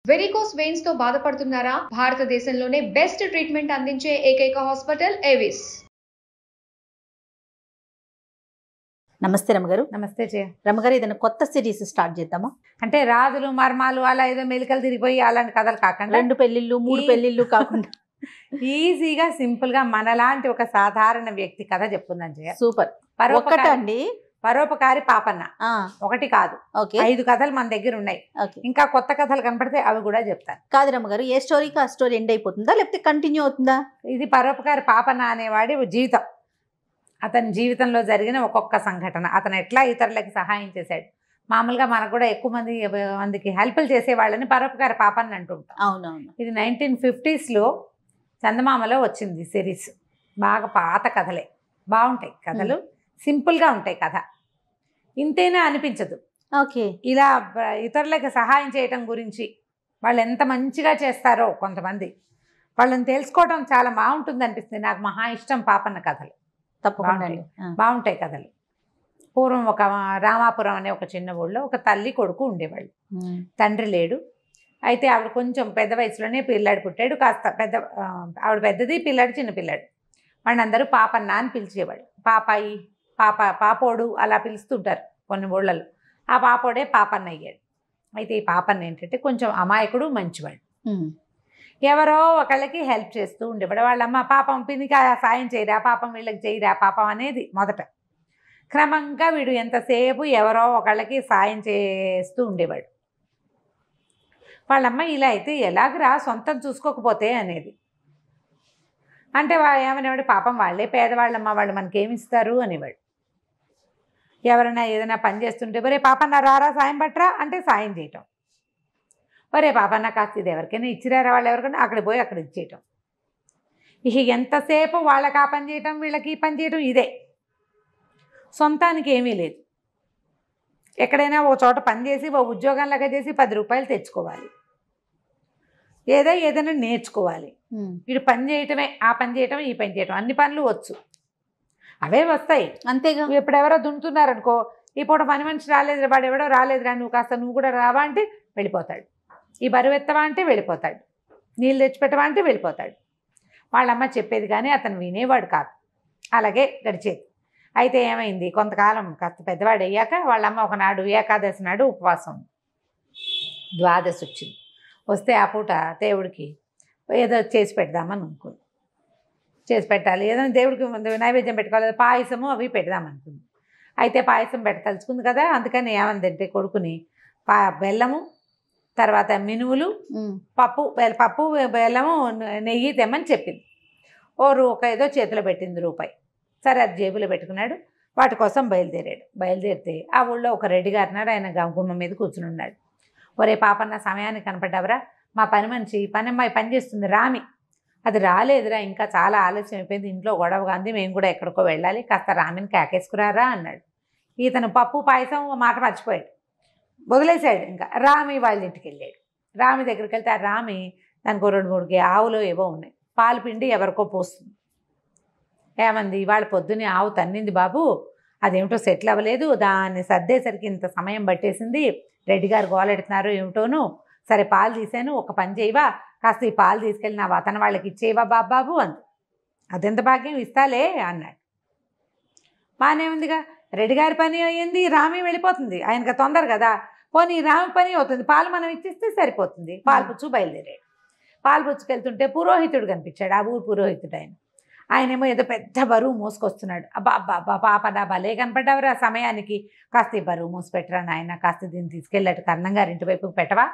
Varicose veins తో బాధపడుతున్నారా? భారతదేశంలోనే బెస్ట్ ట్రీట్మెంట్ అందించే ఏకైక హాస్పిటల్ ఏవిస్. నమస్తే రమగారు. నమస్తే జయ. రమగారు, ఏదైనా కొత్త సిరీస్ స్టార్ట్ చేద్దామా? అంటే రాజులు మర్మాలు అలా ఏదో మెలికలు తిరిగిపోయి అలాంటి కథలు కాకుండా 2 పెళ్లిళ్ళు 3 పెళ్లిళ్ళు కాకుండా ఈజీగా సింపుల్ గా మనలాంటి ఒక సాధారణ వ్యక్తి కథ చెప్పుకుందాం జయ. సూపర్. అండి పరోపకారి పాపన్న ఒకటి కాదు, 5 కథలు మన దగ్గర ఉన్నాయి. ఇంకా కొత్త కథలు కనపడితే అవి కూడా చెప్తాను. కాదు రమగారు, ఏ స్టోరీకి ఆ స్టోరీ ఎండ్ అయిపోతుందా లేకపోతే కంటిన్యూ అవుతుందా? ఇది పరోపకారి పాపన్న అనేవాడి జీవితం. అతని జీవితంలో జరిగిన ఒక్కొక్క సంఘటన, అతను ఎట్లా ఇతరులకి సహాయం చేశాడు. మామూలుగా మనకు కూడా ఎక్కువ మందికి హెల్ప్లు చేసేవాళ్ళని పరోపకారి పాపన్న అంటుంటాం. అవునవును. ఇది 1950s చందమామలో వచ్చింది సిరీస్. బాగా పాత కథలే, బాగుంటాయి కథలు, సింపుల్గా ఉంటాయి కథ. ఇంతేనా అనిపించదు. ఓకే. ఇలా ఇతరులకు సహాయం చేయటం గురించి, వాళ్ళు ఎంత మంచిగా చేస్తారో కొంతమంది, వాళ్ళని తెలుసుకోవడం చాలా బాగుంటుంది అనిపిస్తుంది. నాకు మహా ఇష్టం పాపన్న కథలు. తప్పకుండా బాగుంటాయి కథలు. పూర్వం ఒక రామాపురం అనే ఒక చిన్న ఊళ్ళో ఒక తల్లి కొడుకు ఉండేవాళ్ళు. తండ్రి లేడు. అయితే ఆవిడ కొంచెం పెద్ద వయసులోనే పిల్లాడు పుట్టాడు. కాస్త ఆవిడ పెద్దది, పిల్లాడు చిన్న పిల్లాడు. వాడిని అందరూ పాపన్న అని పిలిచేవాళ్ళు. పాపాయి, పాపోడు అలా పిలుస్తుంటారు కొన్ని ఊళ్ళలో. ఆ పాపోడే పాపన్న అయ్యాడు. అయితే ఈ పాపన్న ఏంటంటే కొంచెం అమాయకుడు, మంచివాడు. ఎవరో ఒకళ్ళకి హెల్ప్ చేస్తూ ఉండేవాడు. వాళ్ళమ్మ పాపం పినికి సాయం చేయరా, పాపం వీళ్ళకి చేయరా పాపం అనేది మొదట. క్రమంగా వీడు ఎంతసేపు ఎవరో ఒకళ్ళకి సాయం చేస్తూ ఉండేవాడు. వాళ్ళమ్మ ఇలా అయితే ఎలాగరా సొంతం చూసుకోకపోతే అనేది. అంటే ఏమనేవాడు, పాపం వాళ్ళే పేదవాళ్ళమ్మ, వాళ్ళు మనకేమిస్తారు అనేవాడు. ఎవరైనా ఏదైనా పని చేస్తుంటే, ఒరే పాపన్న రారా సాయం పట్టరా అంటే సాయం చేయటం. ఒరే పాపన్న కాస్త ఇది ఎవరికైనా ఇచ్చిరారా, వాళ్ళు ఎవరికైనా అక్కడ పోయి అక్కడ ఇచ్చేయటం. ఇక ఎంతసేపు వాళ్ళకి ఆ పని చేయటం, వీళ్ళకి ఈ పని చేయటం, ఇదే. సొంతానికి ఏమీ లేదు. ఎక్కడైనా ఓ చోట పని చేసి ఓ ఉద్యోగంలాగా చేసి 10 రూపాయలు తెచ్చుకోవాలి, ఏదైనా నేర్చుకోవాలి. వీడు పని చేయటమే, ఆ పని చేయటం, ఈ పని చేయటం, అన్ని పనులు వచ్చు, అవే వస్తాయి అంతేగా. ఇప్పుడు ఎవరో దున్నుతున్నారనుకో, ఈ పూట పని మనిషి రాలేదు, వాడు ఎవడో రాలేదురా, నువ్వు కూడా రావా అంటే వెళ్ళిపోతాడు. ఈ బరువు ఎత్తవా అంటే వెళ్ళిపోతాడు. నీళ్ళు తెచ్చిపెట్టవా అంటే వెళ్ళిపోతాడు. వాళ్ళమ్మ చెప్పేది కానీ అతను వినేవాడు కాదు. అలాగే గడిచేది. అయితే ఏమైంది, కొంతకాలం కాస్త పెద్దవాడు అయ్యాక వాళ్ళమ్మ ఒకనాడు ఏకాదశి నాడు ఉపవాసం, ద్వాదశి వచ్చింది. వస్తే ఆ పూట దేవుడికి ఏదో చేసి పెడదామని అనుకుంది. చేసి పెట్టాలి, ఏదైనా దేవుడికి నైవేద్యం పెట్టుకోవాలి, పాయసము అవి పెడదామనుకుంది. అయితే పాయసం పెట్టదలుచుకుంది కదా, అందుకని ఏమందంటే కొడుకుని బెల్లము, తర్వాత మినువులు, పప్పు బెల్లము, నెయ్యి తెమ్మని చెప్పింది. ఒక ఏదో చేతిలో పెట్టింది రూపాయి. సరే అది జేబులో పెట్టుకున్నాడు. వాటి కోసం బయలుదేరితే ఆ ఊళ్ళో ఒక రెడ్డి గారినాడు. ఆయన గుమ్మ మీద కూర్చుని ఉన్నాడు. ఒరే పాపన్న సమయానికి కనపడ్డావరా, మా పని మనిషి పనమ్మాయి పని చేస్తుంది రామి, అది రాలేదురా, ఇంకా చాలా ఆలస్యం అయిపోయింది, ఇంట్లో గొడవగా ఉంది, మేము కూడా ఎక్కడికో వెళ్ళాలి, కాస్త రామిని కేకేసుకురారా అన్నాడు. ఇతను పప్పు పాయసం మాట మర్చిపోయాడు, వదిలేశాడు. ఇంకా రామి వాళ్ళ ఇంటికి వెళ్ళాడు. రామి దగ్గరికి వెళ్తే ఆ రామి దానికి 2-3 ఆవులు ఏవో ఉన్నాయి, పాలు పిండి ఎవరికో పోస్తుంది. ఏమంది, ఇవాళ పొద్దున్నే ఆవు తన్నింది బాబు, అదేమిటో సెటిల్ అవ్వలేదు, దాన్ని సర్దేసరికి ఇంత సమయం పట్టేసింది, రెడ్డి గారు గోలెడుతున్నారు ఏమిటోను, సరే పాలు తీసాను, ఒక పని చేయవా, కాస్త ఈ పాలు తీసుకెళ్ళి నా వతన వాళ్ళకి ఇచ్చేవా బాబాబు అంది. అదెంత భాగ్యం, ఇస్తాలే అన్నాడు. బాగానే ఉందిగా, రెడ్డి గారి పని అయ్యింది, రామి వెళ్ళిపోతుంది, ఆయనకు తొందర కదా, పోనీ రామి పని అవుతుంది, పాలు మనం ఇచ్చిస్తే సరిపోతుంది. పాలు పుచ్చు బయలుదేరాడు. పాలు పుచ్చుకెళ్తుంటే పురోహితుడు కనిపించాడు, ఆ ఊరు పురోహితుడు. ఆయనేమో ఏదో పెద్ద బరువు మోసుకొస్తున్నాడు. అబ్బా పాపడా భలే కనపడ్డావురా సమయానికి, కాస్త ఈ బరువు మోసిపెట్టరా నాయన, కాస్త దీన్ని తీసుకెళ్ళట్టు కన్నం గారి ఇంటి వైపు పెట్టవా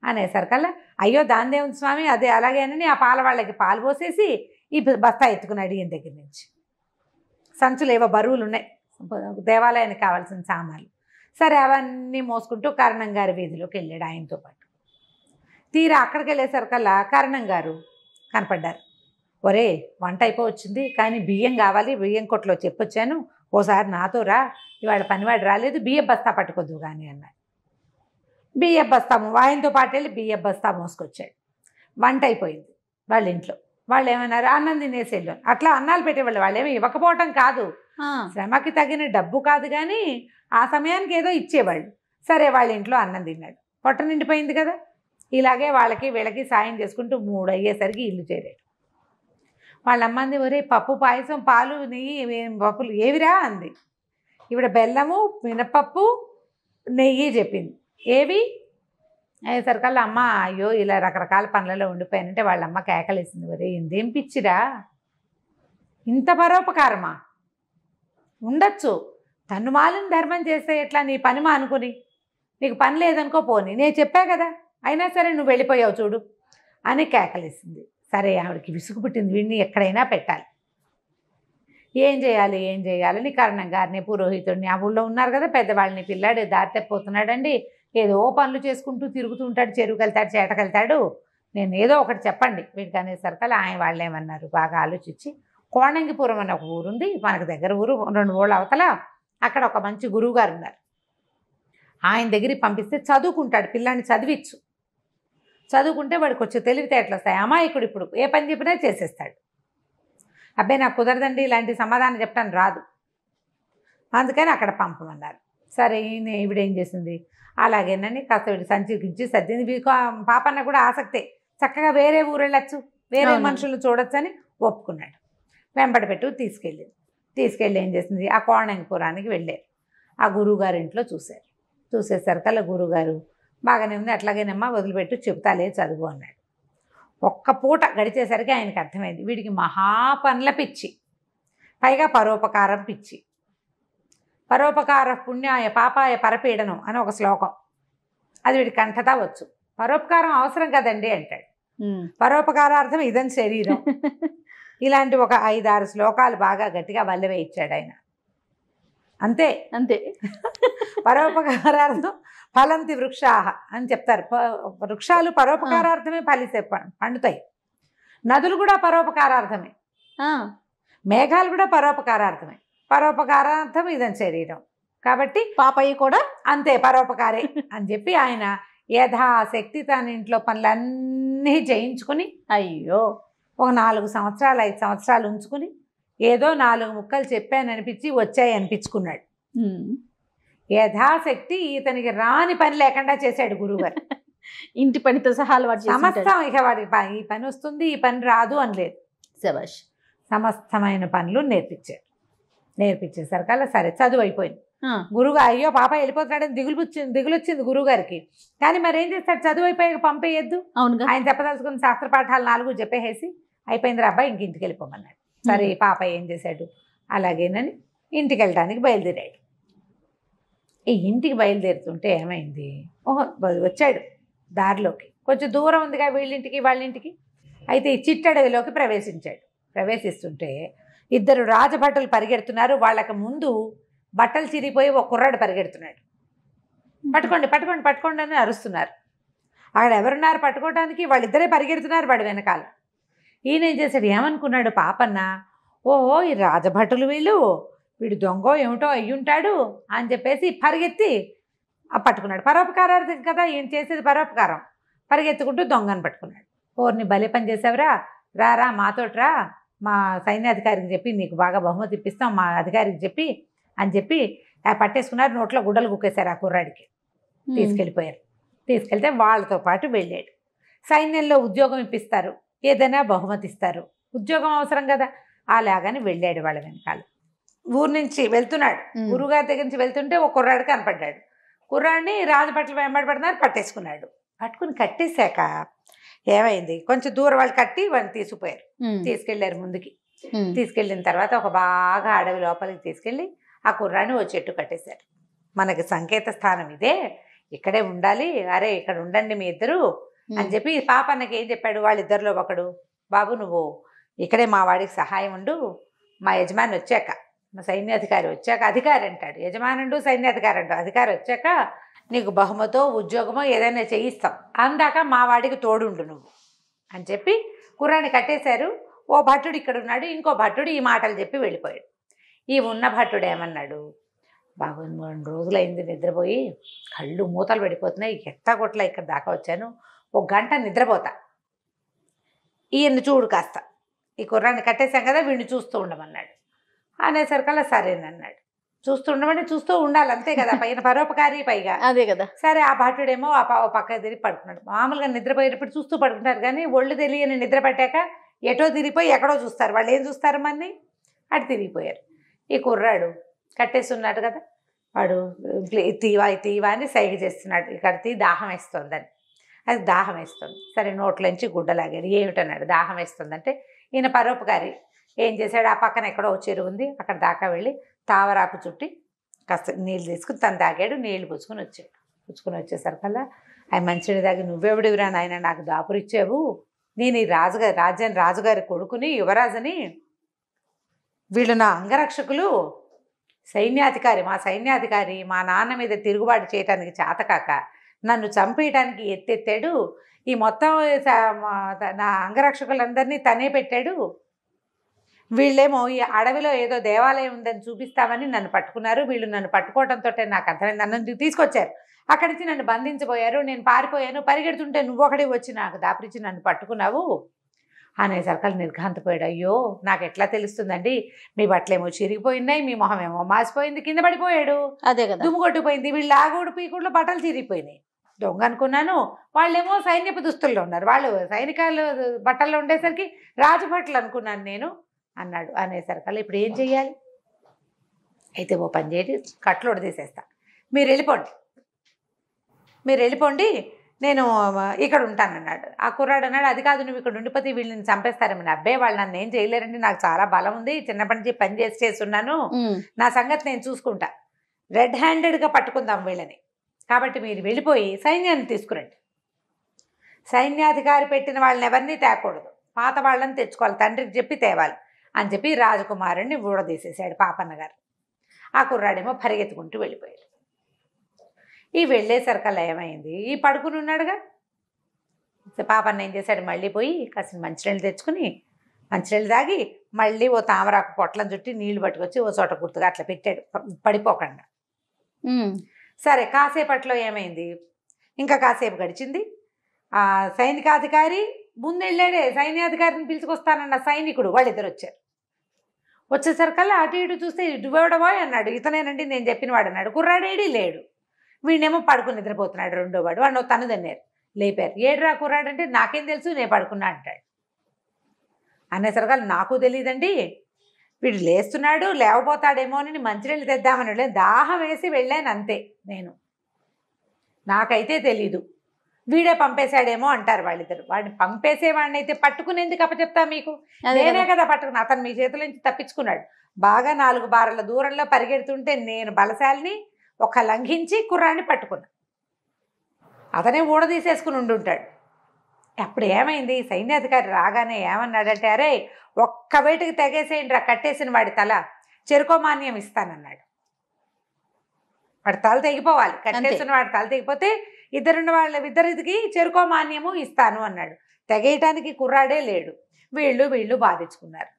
అనేసరికల్లా, అయ్యో దాందేముంది స్వామి, అదే అలాగే అని ఆ పాల వాళ్ళకి పాలు పోసేసి ఈ బస్తా ఎత్తుకున్నాడు. ఈయన దగ్గర నుంచి సంచులు ఏవో బరువులు ఉన్నాయి, దేవాలయానికి కావాల్సిన సామాన్లు. సరే అవన్నీ మోసుకుంటూ కరణం గారి వీధిలోకి వెళ్ళాడు ఆయనతో పాటు. తీరా అక్కడికి వెళ్ళేసరికల్లా కరణం గారు కనపడ్డారు. ఒరే వంట అయిపోవచ్చింది, కానీ బియ్యం కావాలి, బియ్యం కొట్లో చెప్పొచ్చాను, ఓసారి నాతో రా, ఇవాళ పనివాడు రాలేదు, బియ్యం బస్తా పట్టుకోద్దు కానీ అన్నాడు. బియ్యం బస్తా ఆయనతో పాటు వెళ్ళి బియ్యం బస్తా మోసుకొచ్చాడు. వంట అయిపోయింది వాళ్ళ ఇంట్లో. వాళ్ళు ఏమన్నారు, అన్నం తినేసి వెళ్ళాను. అట్లా అన్నాలు పెట్టేవాళ్ళు, వాళ్ళు ఏమీ ఇవ్వకపోవటం కాదు, శ్రమకి తగిన డబ్బు కాదు, కానీ ఆ సమయానికి ఏదో ఇచ్చేవాళ్ళు. సరే వాళ్ళ ఇంట్లో అన్నం తిన్నాడు, పొట్ట నిండిపోయింది కదా. ఇలాగే వాళ్ళకి వీళ్ళకి సాయం చేసుకుంటూ 3 అయ్యేసరికి ఇల్లు చేరాడు. వాళ్ళ అమ్మంది, ఒరే పప్పు పాయసం పాలు నెయ్యి పప్పులు ఏవిరా అంది. ఈవిడ బెల్లము మినపప్పు నెయ్యి చెప్పింది. ఏవి అయ్యేసరికల్లా అమ్మ అయ్యో ఇలా రకరకాల పనులలో ఉండిపోయానంటే వాళ్ళ అమ్మ కేకలేసింది, ఒరే ఇందేం పిచ్చిరా, ఇంత పరోపకారమా, ఉండొచ్చు తన్ను మాలిన ధర్మం చేస్తే ఎట్లా, నీ పని మానుకుని, నీకు పని లేదనుకో పోని, నేను చెప్పా కదా, అయినా సరే నువ్వు వెళ్ళిపోయావు చూడు అని కేకలేసింది. సరే ఆవిడకి విసుగు పుట్టింది, వీడిని ఎక్కడైనా పెట్టాలి, ఏం చేయాలని కరణం గారిని పురోహితుడిని ఆ ఊళ్ళో ఉన్నారు కదా పెద్దవాళ్ళని, పిల్లాడు దారి తప్పిపోతున్నాడండి, ఏదో పనులు చేసుకుంటూ తిరుగుతూ ఉంటాడు, చెరువుకి వెళ్తాడు చేటకెళ్తాడు, నేను ఏదో ఒకటి చెప్పండి వీడికి అనేసరికల్లా ఆయన వాళ్ళు ఏమన్నారు బాగా ఆలోచించి, కోణంగిపురం అనే ఒక ఊరుంది మనకు దగ్గర ఊరు, 2 ఊళ్ళ అవతల, అక్కడ ఒక మంచి గురువు గారు ఉన్నారు, ఆయన దగ్గరికి పంపిస్తే చదువుకుంటాడు, పిల్లాన్ని చదివించు, చదువుకుంటే వాడికి వచ్చే తెలివితేటలు వస్తాయి, అమాయకుడు ఇప్పుడు ఏ పని చెప్పినా చేసేస్తాడు. అబ్బాయి నాకు కుదరదండి ఇలాంటి సమాధానం చెప్పడానికి రాదు, అందుకని అక్కడ పంపమన్నారు. సరే ఈవిడేం చేసింది, అలాగేనని కాస్త వీడు సంచికించి సర్దింది. పాపన్న కూడా ఆసక్తే, చక్కగా వేరే ఊరు వెళ్ళొచ్చు, వేరే మనుషులు చూడొచ్చు అని ఒప్పుకున్నాడు. వెంబడి పెట్టు తీసుకెళ్ళి ఏం చేసింది, ఆ కోణంగిపురానికి వెళ్ళారు. ఆ గురువుగారి ఇంట్లో చూసేసరికల్లా గురువుగారు బాగానే ఉంది, అట్లాగేనమ్మా వదిలిపెట్టు చెప్తాలే చదువు అన్నాడు. ఒక్క పూట గడిచేసరికి ఆయనకు అర్థమైంది వీడికి మహాపనుల పిచ్చి, పైగా పరోపకారం పిచ్చి. పరోపకార పుణ్యాయ పాపాయ పరపీడనం అని ఒక శ్లోకం, అది వీడి కంఠతా వచ్చు. పరోపకారం అవసరం కదండి అంటాడు, పరోపకారార్థం ఇదం శరీరం, ఇలాంటి ఒక 5-6 శ్లోకాలు బాగా గట్టిగా వల్లవే ఇచ్చాడు ఆయన. అంతే పరోపకారార్థం ఫలంతి వృక్షాహ అని చెప్తారు. వృక్షాలు పరోపకారార్థమే పండుతాయి, నదులు కూడా పరోపకారార్థమే, మేఘాలు కూడా పరోపకారార్థమే, పరోపకారార్థం ఇదని శరీరం, కాబట్టి పాపయ్య కూడా అంతే పరోపకారే అని చెప్పి ఆయన యథాశక్తి తన ఇంట్లో పనులన్నీ చేయించుకుని అయ్యో ఒక 4 సంవత్సరాలు 5 సంవత్సరాలు ఉంచుకుని ఏదో 4 ముక్కలు చెప్పాననిపించి వచ్చాయి అనిపించుకున్నాడు. యథాశక్తి ఇతనికి రాని పని లేకుండా చేశాడు గురువుగారు. ఇంటి పనితో సహా సమస్తం ఇక వాడికి ఈ పని వస్తుంది ఈ పని రాదు అని లేదు, శభాష్ సమస్తమైన పనులు నేర్పించేసరికల్లా సరే చదువు అయిపోయింది. గురువు అయ్యో పాప వెళ్ళిపోతున్నాడని దిగులు వచ్చింది గురువుగారికి. కానీ మరి ఏం చేస్తాడు, చదువు అయిపోయాక పంపేయద్దు, ఆయన చెప్పదలుచుకున్న శాస్త్ర పాఠాలు 4 చెప్పేసి అయిపోయింది అబ్బాయి ఇంక ఇంటికి వెళ్ళిపోమన్నాడు. సరే పాప ఏం చేశాడు, అలాగేనని ఇంటికి వెళ్ళడానికి బయలుదేరాడు. ఈ ఇంటికి బయలుదేరుతుంటే ఏమైంది, వచ్చాడు దారిలోకి, కొంచెం దూరం ఉందిగా వీళ్ళింటికి వాళ్ళింటికి. అయితే ఈ చిట్టడవిలోకి ప్రవేశిస్తుంటే 2 రాజభటులు పరిగెడుతున్నారు. వాళ్ళకి ముందు బట్టలు చిరిగిపోయి ఒక కుర్రాడు పరిగెడుతున్నాడు. పట్టుకోండి అని అరుస్తున్నారు. అక్కడ ఎవరున్నారు పట్టుకోవడానికి, వాళ్ళిద్దరే పరిగెడుతున్నారు వాడు వెనకాల. ఈయన ఏం చేశాడు, ఏమనుకున్నాడు పాపన్న, ఓహో ఈ రాజభటులు వీడు దొంగో ఏమిటో అయ్యుంటాడు అని చెప్పేసి పరిగెత్తి పట్టుకున్నాడు. పరోపకారార్థం కదా ఈయన చేసేది, పరోపకారం. పరిగెత్తుకుంటూ దొంగను పట్టుకున్నాడు. ఓర్ని భలే పని చేసావురా, రారా మాతోట్రా, మా సైన్యాధికారికి చెప్పి నీకు బాగా బహుమతి ఇప్పిస్తాం మా అధికారికి చెప్పి అని చెప్పి పట్టేసుకున్నారు. నోట్లో గుడ్డలు గుక్కేశారు ఆ కుర్రాడికి, తీసుకెళ్ళిపోయారు. తీసుకెళ్తే వాళ్ళతో పాటు వెళ్ళాడు. సైన్యంలో ఉద్యోగం ఇప్పిస్తారు, ఏదైనా బహుమతి ఇస్తారు, ఉద్యోగం అవసరం కదా, అలాగని వెళ్ళాడు వాళ్ళ వెనకాల. ఊరు నుంచి వెళ్తున్నాడు, గురువుగారి దగ్గర నుంచి వెళ్తుంటే ఒక కుర్రాడు కనపడ్డాడు. కుర్రాడిని రాజభట్లు వెంబడి పడుతున్నారు, పట్టుకుని కట్టేశాక ఏమైంది, కొంచెం దూరం వాళ్ళు కట్టి వాళ్ళని తీసుకుపోయారు. తీసుకెళ్లారు ముందుకి. తీసుకెళ్ళిన తర్వాత ఒక బాగా అడవి లోపలికి తీసుకెళ్ళి ఆ కుర్రాడిని ఓ చెట్టు కట్టేశారు. మనకి సంకేత స్థానం ఇదే, ఇక్కడే ఉండాలి, అరే ఇక్కడ ఉండండి మీ ఇద్దరు అని చెప్పి పాపన్నకి ఏం చెప్పాడు, వాళ్ళిద్దరిలో ఒకడు, బాబు నువ్వు ఇక్కడే మా వాడికి సహాయం ఉండు, మా యజమాని వచ్చాక, మా సైన్యాధికారి వచ్చాక, అధికారి అంటాడు, యజమానుడు సైన్యాధికారి అంటాడు, అధికారి వచ్చాక నీకు బహుమతో ఉద్యోగమో ఏదైనా చేయిస్తాం, అందాక మా వాడికి తోడుండు నువ్వు అని చెప్పి కుర్రాన్ని కట్టేశారు. ఓ భట్టుడు ఇక్కడ ఉన్నాడు, ఇంకో భట్టుడు ఈ మాటలు చెప్పి వెళ్ళిపోయాడు. ఈ ఉన్న భట్టుడు ఏమన్నాడు, బాబు 2 రోజులైంది నిద్రపోయి కళ్ళు మూతలు పడిపోతున్నాయి, ఎట్టగొట్ల ఇక్కడ దాకా వచ్చాను, 1 గంట నిద్రపోతా, ఈయన్ని చూడు కాస్త, ఈ కుర్రాన్ని కట్టేశాం కదా వీడిని చూస్తూ ఉండమన్నాడు. అనేసరికల్లా సరేనన్నాడు. చూస్తుండమంటే చూస్తూ ఉండాలి అంతే కదా, పైన పరోపకారి పైగా. అదే కదా. సరే ఆ భటుడేమో ఓ పక్క తిరిగి పడుకున్నాడు. మామూలుగా నిద్రపోయేటప్పుడు చూస్తూ పడుకుంటారు కానీ ఒళ్ళు తెలియని నిద్ర పట్టాక ఎటో తిరిగిపోయి ఎక్కడో చూస్తారు. వాళ్ళు ఏం చూస్తారు మన్ని, అటు తిరిగిపోయారు. ఈ కుర్రాడు కట్టేస్తున్నాడు కదా, వాడు తీవా అని సైగ చేస్తున్నాడు, ఇక్కడ దాహం వేస్తుందని. అది దాహం వేస్తుంది. సరే నోట్లోంచి గుడ్డలాగాడు. ఏమిటన్నాడు, దాహం వేస్తుందంటే ఈయన పరోపకారి ఏం చేశాడు, ఆ పక్కన ఎక్కడో చెరువు ఉంది అక్కడ దాకా వెళ్ళి తావరాకు చుట్టి కాస్త నీళ్ళు తీసుకుని తను తాగాడు. నీళ్లు పుచ్చుకొని వచ్చేసరికల్లా ఆయన మంచినీళ్ళు తాగి, నువ్వెవడివిరా నాయన నాకు దాపురిచ్చావు, నేను ఈ రాజుగారి కొడుకుని, యువరాజుని, వీళ్ళు నా అంగరక్షకులు, మా సైన్యాధికారి మా నాన్న మీద తిరుగుబాటు చేయడానికి చేతకాక నన్ను చంపేయడానికి ఎత్తెత్తాడు, ఈ మొత్తం నా అంగరక్షకులందరినీ తనే పెట్టాడు, వీళ్ళేమో ఈ అడవిలో ఏదో దేవాలయం ఉందని చూపిస్తామని నన్ను పట్టుకున్నారు, వీళ్ళు నన్ను పట్టుకోవడంతో నాకు అర్థమైంది, నన్ను తీసుకొచ్చారు, అక్కడి నుంచి నన్ను బంధించబోయారు, నేను పారిపోయాను, పరిగెడుతుంటే నువ్వు ఒకడే వచ్చి నాకు దాపురించి నన్ను పట్టుకున్నావు అనేసరికలు నిర్ఘాంతపోయాడు. అయ్యో నాకు ఎట్లా తెలుస్తుందండి, మీ బట్టలేమో చిరిగిపోయినాయి, మీ మొహం ఏమో మాసిపోయింది, కింద పడిపోయాడు, అదే కదా, దుమ్ము కొట్టిపోయింది, వీళ్ళు ఆగోడు పీకుడులో బట్టలు చిరిగిపోయినాయి, దొంగ అనుకున్నాను, వాళ్ళేమో సైన్యపు దుస్తుల్లో ఉన్నారు, వాళ్ళు సైనికాలు బట్టల్లో ఉండేసరికి రాజభట్లు అనుకున్నాను నేను అన్నాడు. అనేసరికల్లా ఇప్పుడు ఏం చెయ్యాలి, అయితే ఓ పని చేసి కట్లోడు తీసేస్తా, మీరు వెళ్ళిపోండి నేను ఇక్కడ ఉంటానన్నాడు. ఆ కుర్రాడు అన్నాడు, అది కాదు నువ్వు ఇక్కడ ఉండిపోతే వీళ్ళని చంపేస్తారేమని. అబ్బాయి వాళ్ళు నన్ను ఏం చేయలేరండి, నాకు చాలా బలం ఉంది, చిన్నప్పటి నుంచి పని చేస్తున్నాను, నా సంగతి నేను చూసుకుంటా, రెడ్ హ్యాండెడ్గా పట్టుకుందాం వీళ్ళని, కాబట్టి మీరు వెళ్ళిపోయి సైన్యాన్ని తీసుకురండి, సైన్యాధికారి పెట్టిన వాళ్ళని ఎవరిని తేకూడదు, పాత వాళ్ళని తెచ్చుకోవాలి, తండ్రికి చెప్పి తేవాలి అని చెప్పి రాజకుమారుడిని ఊడదీసేసాడు పాపన్న గారు. ఆ కుర్రాడేమో పరిగెత్తుకుంటూ వెళ్ళిపోయాడు. ఈ వెళ్ళేసరికల్లా ఏమైంది, ఈ పడుకుని ఉన్నాడుగా, పాపన్న ఏం చేశాడు, మళ్ళీ పోయి కాసిన మంచినీళ్ళు తెచ్చుకుని మంచినీళ్ళు తాగి మళ్ళీ ఓ తామరాకు పొట్లం చుట్టి నీళ్లు పట్టుకొచ్చి ఓ చోట గుర్తుగా అట్లా పెట్టాడు పడిపోకుండా. సరే కాసేపట్లో ఏమైంది, ఇంకా కాసేపు గడిచింది. ఆ సైనికాధికారి ముందెళ్ళాడే, సైన్యాధికారిని పిలుచుకొస్తానన్న సైనికుడు వాళ్ళిద్దరు వచ్చారు. వచ్చేసరికల్లా అటు ఇటు చూస్తే ఇటువడబోయ్ అన్నాడు, ఇతనేనండి నేను చెప్పిన వాడు అన్నాడు. కుర్రాడేడి లేడు, వీడేమో పడుకుని నిద్రపోతున్నాడు, రెండో వాడు వాడు తను తన్నారు, లేపారు. ఏడురా కుర్రాడంటే నాకేం తెలుసు నేను పడుకున్నా అంటాడు. అనేసరికల్లా నాకు తెలియదండి, వీడు లేస్తున్నాడు లేవబోతాడేమో అని మంచినీళ్ళు తెద్దామని దాహం వేసి వెళ్ళాను అంతే, నాకైతే తెలీదు, వీడే పంపేశాడేమో అంటారు వాళ్ళిద్దరు. వాడిని పంపేసేవాడిని అయితే పట్టుకునేందుకు అప్పచెప్తా మీకు, నేనే కదా పట్టుకున్నా, అతను మీ చేతుల నుంచి తప్పించుకున్నాడు, బాగా 4 బారల దూరంలో పరిగెడుతుంటే నేను బలశాలిని ఒక లంఘించి కుర్రాన్ని పట్టుకున్నా, అతనే ఊడదీసేసుకుని ఉండుంటాడు. అప్పుడు ఏమైంది, సైన్యాధికారి రాగానే ఏమన్నాడంటే, అరే ఒక్క వేటికి తెగేసేయండి రా, కట్టేసిన వాడి తల చెరుకోమాన్యం ఇస్తానన్నాడు. వాడి తల తెగిపోవాలి, కట్టేసిన వాడి తల తెగిపోతే ఇద్దరికి చెరుకోమాన్యము ఇస్తాను అన్నాడు. తెగేయటానికి కుర్రాడే లేడు, వీళ్ళు బాధించుకున్నారు.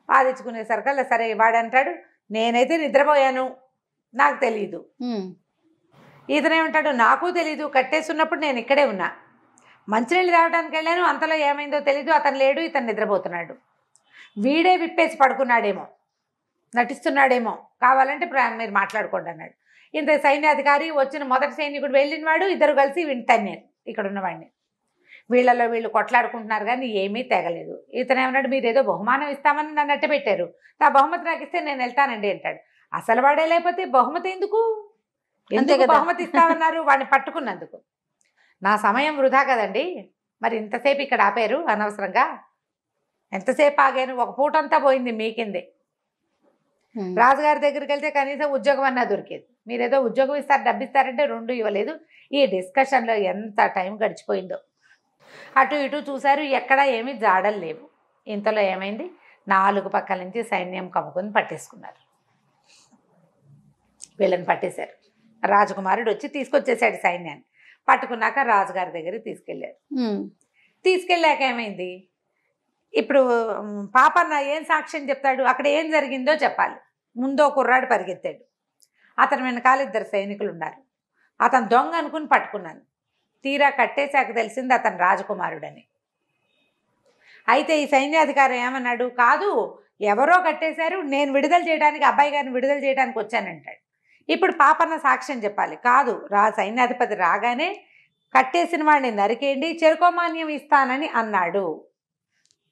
బాధించుకునేసరికల్లా సరే వాడంటాడు, నేనైతే నిద్రపోయాను నాకు తెలీదు. ఇతనేమంటాడు, నాకు తెలీదు, కట్టేస్తున్నప్పుడు నేను ఇక్కడే ఉన్నా, మంచినీళ్ళు రావడానికి వెళ్ళాను, అంతలో ఏమైందో తెలీదు, అతను లేడు, ఇతను నిద్రపోతున్నాడు, వీడే విప్పేసి పడుకున్నాడేమో, నటిస్తున్నాడేమో, కావాలంటే మీరు మాట్లాడుకోండి అన్నాడు. ఇంత సైన్యాధికారి వచ్చిన మొదటి సైనికుడు వెళ్ళినవాడు, ఇద్దరు కలిసి తన్నారు ఇక్కడ ఉన్నవాడిని. వీళ్ళలో వీళ్ళు కొట్లాడుకుంటున్నారు కానీ ఏమీ తెగలేదు. ఇతను ఏమన్నాడు, మీరు ఏదో బహుమానం ఇస్తామని నన్ను అట్ట పెట్టారు, నా బహుమతి నాకు ఇస్తే నేను వెళ్తానండి అంటాడు. అసలు వాడే లేకపోతే బహుమతి ఎందుకు బహుమతి ఇస్తామన్నారు, వాడిని పట్టుకున్నందుకు. నా సమయం వృధా కదండి, మరి ఇంతసేపు ఇక్కడ ఆపారు అనవసరంగా, ఎంతసేపు ఆగాను, ఒక పూటంతా పోయింది మీకింది. రాజుగారి దగ్గరికి వెళ్తే కనీసం ఉద్యోగం అన్నా దొరికేది, మీరేదో ఉద్యోగం ఇస్తారు డబ్బు ఇస్తారంటే 2 ఇవ్వలేదు. ఈ డిస్కషన్లో ఎంత టైం గడిచిపోయిందో. అటు ఇటు చూశారు, ఎక్కడా ఏమీ జాడలు లేవు. ఇంతలో ఏమైంది, 4 పక్కల నుంచి సైన్యం కమ్ముకొని పట్టేసుకున్నారు. వీళ్ళని పట్టేశారు. రాజకుమారుడు వచ్చి తీసుకొచ్చేసాడు సైన్యాన్ని. పట్టుకున్నాక రాజుగారి దగ్గరికి తీసుకెళ్ళారు. తీసుకెళ్ళాక ఏమైంది, ఇప్పుడు పాపన్న ఏం సాక్ష్యం చెప్తాడు, అక్కడ ఏం జరిగిందో చెప్పాలి. ముందో కుర్రాడు పరిగెత్తాడు, అతని వెనకాల 2 సైనికులు ఉన్నారు, అతను దొంగ అనుకుని పట్టుకున్నాను, తీరా కట్టేశాక తెలిసింది అతను రాజకుమారుడని. అయితే ఈ సైన్యాధికారి ఏమన్నాడు, కాదు ఎవరో కట్టేశారు, నేను విడుదల చేయడానికి అబ్బాయి గారిని విడుదల చేయడానికి వచ్చానంటాడు. ఇప్పుడు పాపన్న సాక్ష్యం చెప్పాలి. కాదు, సైన్యాధిపతి రాగానే కట్టేసిన వాడిని నరికేయండి, చెరుకోమాన్యం ఇస్తానని అన్నాడు.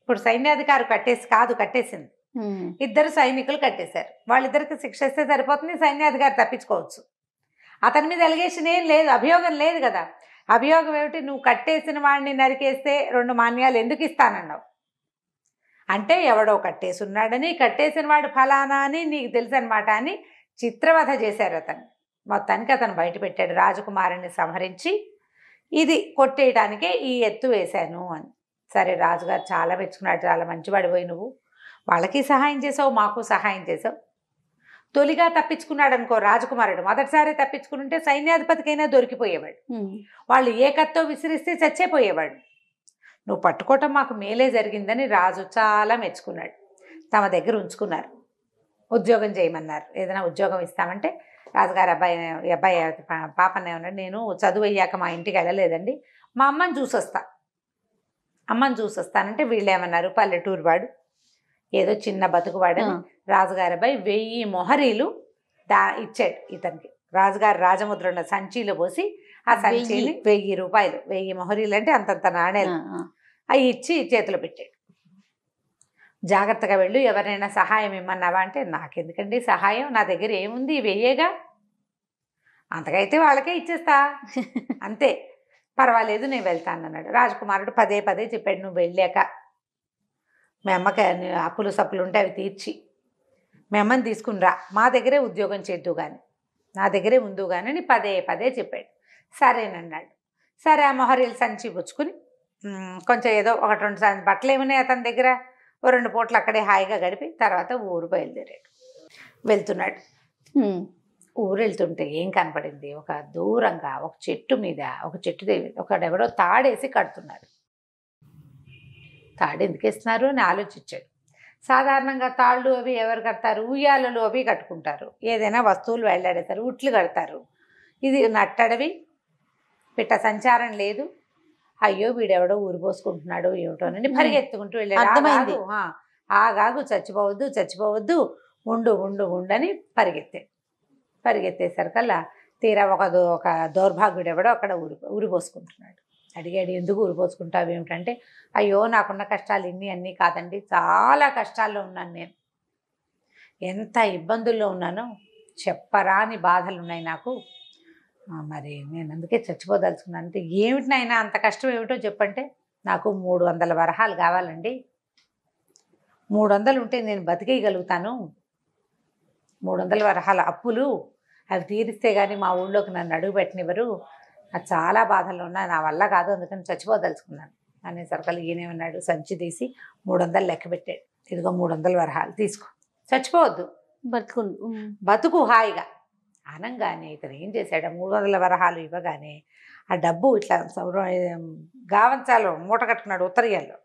ఇప్పుడు సైన్యాధికారి కట్టేసింది, ఇద్దరు సైనికులు కట్టేశారు. వాళ్ళిద్దరికి శిక్ష ఇస్తే సరిపోతుంది, సైన్యాధికారి తప్పించుకోవచ్చు. అతని మీద ఎలిగేషన్ ఏం లేదు, అభియోగం లేదు కదా. అభియోగం ఏమిటి? నువ్వు కట్టేసిన వాడిని నరికేస్తే 2 మాన్యాలు ఎందుకు ఇస్తానన్నావు అంటే ఎవడో కట్టేసి ఉన్నాడని, కట్టేసిన వాడు ఫలానా అని నీకు తెలుసు అనమాట అని చిత్రవధ చేశారు అతను. మొత్తానికి అతను బయట పెట్టాడు. రాజకుమారుని సంహరించి ఇది కొట్టేయడానికే ఈ ఎత్తు వేశాను అని. సరే, రాజుగారు చాలా మెచ్చుకున్నాడు. చాలా మంచివాడు పోయి, నువ్వు వాళ్ళకి సహాయం చేసావు, మాకు సహాయం చేసావు. తొలిగా తప్పించుకున్నాడు అనుకో రాజకుమారుడు, మొదటిసారి తప్పించుకుంటే సైన్యాధిపతికైనా దొరికిపోయేవాడు. వాళ్ళు ఏ కత్తో విసిరిస్తే చచ్చేపోయేవాడు. నువ్వు పట్టుకోవటం మాకు మేలే జరిగిందని రాజు చాలా మెచ్చుకున్నాడు. తమ దగ్గర ఉంచుకున్నారు. ఉద్యోగం చేయమన్నారు. ఏదైనా ఉద్యోగం ఇస్తామంటే రాజుగారు అబ్బాయి పాపనే ఉన్నాడు, నేను చదువు అయ్యాక మా ఇంటికి వెళ్ళలేదండి, మా అమ్మని చూసొస్తానంటే వీళ్ళు ఏమన్నారు, పల్లెటూరు వాడు, ఏదో చిన్న బతుకువాడని రాజుగారి అబ్బాయి 1000 మొహరీలు ఇచ్చాడు ఇతనికి. రాజుగారు రాజముద్ర ఉన్న సంచిలో పోసి ఆ సంచిని 1000 రూపాయలు, 1000 మొహరీలు అంటే అంతంత నాణేలు అవి ఇచ్చి చేతిలో పెట్టాడు. జాగ్రత్తగా వెళ్ళు, ఎవరైనా సహాయం ఇమ్మన్నావా అంటే నాకెందుకండి సహాయం, నా దగ్గర ఏముంది, వెయ్యేగా, అంతకైతే వాళ్ళకే ఇచ్చేస్తా అంతే, పర్వాలేదు నేను వెళ్తాను అన్నాడు. రాజకుమారుడు పదే చెప్పాడు, నువ్వు వెళ్ళాక మీ అమ్మకి అప్పులు సప్పులు ఉంటే అవి తీర్చి మీ అమ్మని తీసుకుని రా, మా దగ్గరే ఉద్యోగం చేద్దు కానీ, నా దగ్గరే ఉందు కానీ అని పదే చెప్పాడు. సరేనన్నాడు. సరే, ఆ మొహరీలు సంచి పుచ్చుకుని కొంచెం ఏదో 1-2 బట్టలు ఏమున్నాయి అతని దగ్గర, 2 పూటలు అక్కడే హాయిగా గడిపి తర్వాత ఊరు బయలుదేరాడు. వెళ్తున్నాడు. ఊరు వెళ్తుంటే ఏం కనపడింది, ఒక దూరంగా ఒక చెట్టు మీద, ఒక చెట్టు దగ్గర ఒకడెవడో తాడేసి కడుతున్నాడు. తాడు ఎందుకు వేస్తున్నారు అని ఆలోచించాడు. సాధారణంగా తాళ్ళు అవి ఎవరు కడతారు, ఉయ్యాలలు అవి కట్టుకుంటారు, ఏదైనా వస్తువులు వెళ్ళాడతారు, ఉట్లు కడతారు. ఇది నట్టడవి, పిట్ట సంచారం లేదు. అయ్యో వీడెవడో ఊరు పోసుకుంటున్నాడు ఏమిటోనని పరిగెత్తుకుంటూ వెళ్ళాడు. ఆగాగు, చచ్చిపోవద్దు, ఉండు అని పరిగెత్తేసరికల్లా తీరా ఒక దౌర్భాగ్యుడు ఎవడో అక్కడ ఊరి పోసుకుంటున్నాడు. అడిగాడు, ఎందుకు ఊరి పోసుకుంటావు ఏమిటంటే, అయ్యో నాకున్న కష్టాలు అన్నీ కాదండి, చాలా కష్టాల్లో ఉన్నాను నేను, ఎంత ఇబ్బందుల్లో ఉన్నానో చెప్పరాని బాధలు ఉన్నాయి నాకు, మరి నేను అందుకే చచ్చిపోదలుచుకున్నాను అంటే, ఏమిటి నాయనా అంత కష్టం ఏమిటో చెప్పంటే, నాకు 300 వరహాలు కావాలండి, 300 ఉంటే నేను బతికేయగలుగుతాను, 300 వరహాల అప్పులు, అవి తీరిస్తే కానీ మా ఊళ్ళోకి నన్ను అడుగు పెట్టనివ్వరు, నాకు చాలా బాధలు ఉన్నా, నా వల్ల కాదు, అందుకని చచ్చిపోదలుచుకున్నాను అనేసరికల్లా ఈయనేమన్నాడు, సంచి తీసి 300 లెక్క పెట్టాడు. ఇదిగో 300 వరహాలు తీసుకో, చచ్చిపోవద్దు, బతుకు హాయిగా అనంగానే ఇతను ఏం చేశాడు, 300 వరహాలు ఇవ్వగానే ఆ డబ్బు ఇట్లా గావంచాలో మూట కట్టుకున్నాడు, ఉత్తరీయాల్లో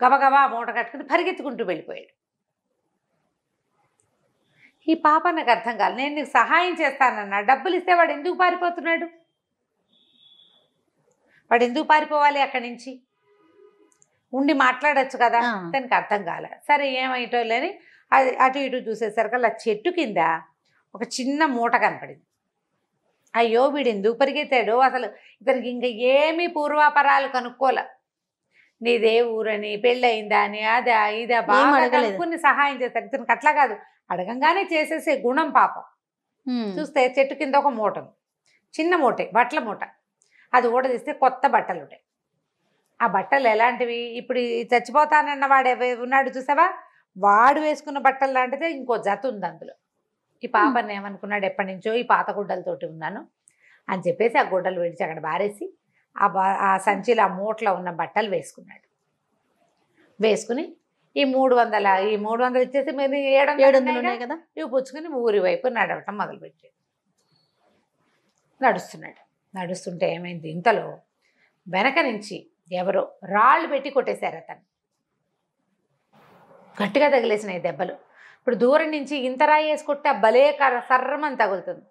గబగబా మూట కట్టుకుని పరిగెత్తుకుంటూ వెళ్ళిపోయాడు. ఈ పాప నాకు అర్థం కాదు, నేను నీకు సహాయం చేస్తానన్నా, డబ్బులు ఇస్తే వాడు ఎందుకు పారిపోతున్నాడు, వాడు ఎందుకు పారిపోవాలి, అక్కడి నుంచి ఉండి మాట్లాడచ్చు కదా, దానికి అర్థం కాలే. సరే ఏమైటో లేని అటు ఇటు చూసేసరికి అలా చెట్టు కింద ఒక చిన్న మూట కనపడింది. అయ్యో వీడు ఎందుకు పరిగెత్తాడో, అసలు ఇతనికి ఇంకా ఏమీ పూర్వాపరాలు కనుక్కోలే, నీదే ఊరని, పెళ్ళయిందా అని, అదా ఇదా బాగా కనుక్కుని సహాయం చేస్తాడు. ఇతనికి అట్లా కాదు, అడగంగానే చేసేసే గుణం పాపం. చూస్తే చెట్టు కింద ఒక మూట, చిన్న మూటే, బట్టల మూట, అది ఊడదీస్తే కొత్త బట్టలు ఉంటాయి. ఆ బట్టలు ఎలాంటివి, ఇప్పుడు చచ్చిపోతానన్న వాడు ఉన్నాడు చూసావా, వాడు వేసుకున్న బట్టలు లాంటిదే ఇంకో జత ఉంది అందులో. ఈ పాపని ఏమనుకున్నాడు, ఎప్పటి నుంచో ఈ పాత గుడ్డలతోటి ఉన్నాను అని చెప్పేసి ఆ గుడ్డలు విడిచి అక్కడ బారేసి ఆ సంచిలో ఆ మూటలో ఉన్న బట్టలు వేసుకున్నాడు. వేసుకుని ఈ 300 ఇచ్చేసి మీరు 700 ఉన్నాయి కదా, ఇవి పుచ్చుకుని ఊరి వైపు నడవటం మొదలుపెట్టాడు. నడుస్తుంటే ఏమైంది, ఇంతలో వెనక నుంచి ఎవరో రాళ్ళు పెట్టి కొట్టేశారు అతను. గట్టిగా తగిలేసినాయి దెబ్బలు. ఇప్పుడు దూరం నుంచి ఇంత రాయి వేసి కొట్టే భలే సర్రమని తగులుతుంది.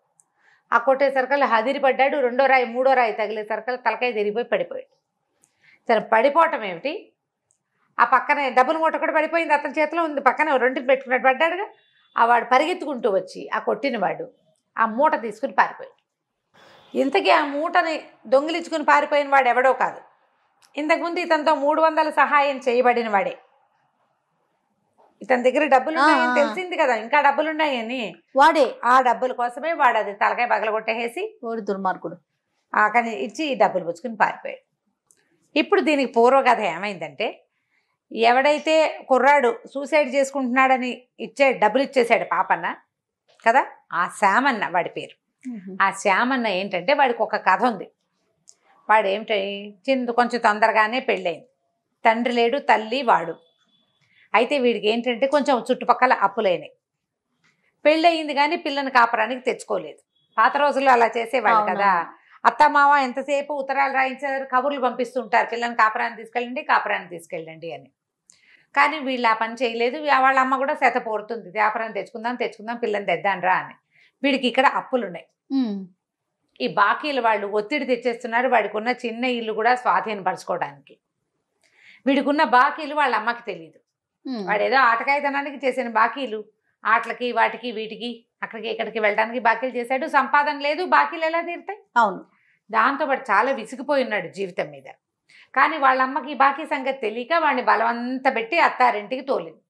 ఆ కొట్టేసరికల్లా హదిరిపడ్డాడు. 2వ రాయి 3వ రాయి తగిలేసరికల్లా తలకాయ తిరిగిపోయి పడిపోయాడు. సరే, పడిపోవటం ఏమిటి, ఆ పక్కనే డబ్బులు మూట కూడా పడిపోయింది, అతని చేతిలో ఉంది, పక్కన రెండుకి పెట్టుకున్నట్టు పడ్డాడుగా. ఆ వాడు పరిగెత్తుకుంటూ వచ్చి ఆ కొట్టిన వాడు ఆ మూట తీసుకుని పారిపోయాడు. ఇంతకీ ఆ మూటని దొంగిలించుకుని పారిపోయిన వాడు ఎవడో కాదు, ఇంతకుముందు ఇతనితో 300 సహాయం చేయబడిన వాడే. ఇతని దగ్గర డబ్బులు ఉన్నాయని తెలిసింది కదా, ఇంకా డబ్బులు ఉన్నాయని వాడే. ఆ డబ్బుల కోసమే వాడు అది తలకాయ పగలగొట్టేసి ఓడి దుర్మార్గుడు ఆకని ఇచ్చి ఈ డబ్బులు పుచ్చుకుని పారిపోయాడు. ఇప్పుడు దీనికి పూర్వకథ ఏమైందంటే, ఎవడైతే కుర్రాడు సూసైడ్ చేసుకుంటున్నాడని డబ్బులు ఇచ్చేసాడు పాపన్న కదా, ఆ శ్యామన్న వాడి పేరు. ఆ శ్యామన్న ఏంటంటే వాడికి ఒక కథ ఉంది. వాడు ఏమిటి, కొంచెం తొందరగానే పెళ్ళయింది, తండ్రి లేడు, తల్లి వాడు. అయితే వీడికి ఏంటంటే కొంచెం చుట్టుపక్కల అప్పులైనాయి. పెళ్ళయింది కానీ పిల్లని కాపురానికి తెచ్చుకోలేదు. పాత రోజుల్లో అలా చేసేవాళ్ళు కదా. అత్తమావ ఎంతసేపు ఉత్తరాలు రాయించారు, కబుర్లు పంపిస్తుంటారు, పిల్లని కాపురాన్ని తీసుకెళ్ళండి అని. కానీ వీళ్ళు ఆ పని చేయలేదు. వాళ్ళ అమ్మ కూడా శత పోరుతుంది, కాపురాన్ని తెచ్చుకుందాం పిల్లని తెద్దానరా అని. వీడికి ఇక్కడ అప్పులు ఉన్నాయి. ఈ బాకీలు వాళ్ళు ఒత్తిడి తెచ్చేస్తున్నారు. వాడికి ఉన్న చిన్న ఇల్లు కూడా స్వాధీనపరచుకోవడానికి. వీడికి ఉన్న బాకీలు వాళ్ళ అమ్మకి తెలియదు. వాడు ఏదో ఆటకాయతనానికి చేసిన బాకీలు, ఆటలకి వాటికి వీటికి అక్కడికి ఇక్కడికి వెళ్ళడానికి బాకీలు చేశాడు. సంపాదన లేదు, బాకీలు ఎలా తీరుతాయి? అవును. దాంతో వాడు చాలా విసిగిపోయి ఉన్నాడు జీవితం మీద. కానీ వాళ్ళ అమ్మకి బాకీ సంగతి తెలియక వాడిని బలవంత పెట్టి అత్తారింటికి తోలింది.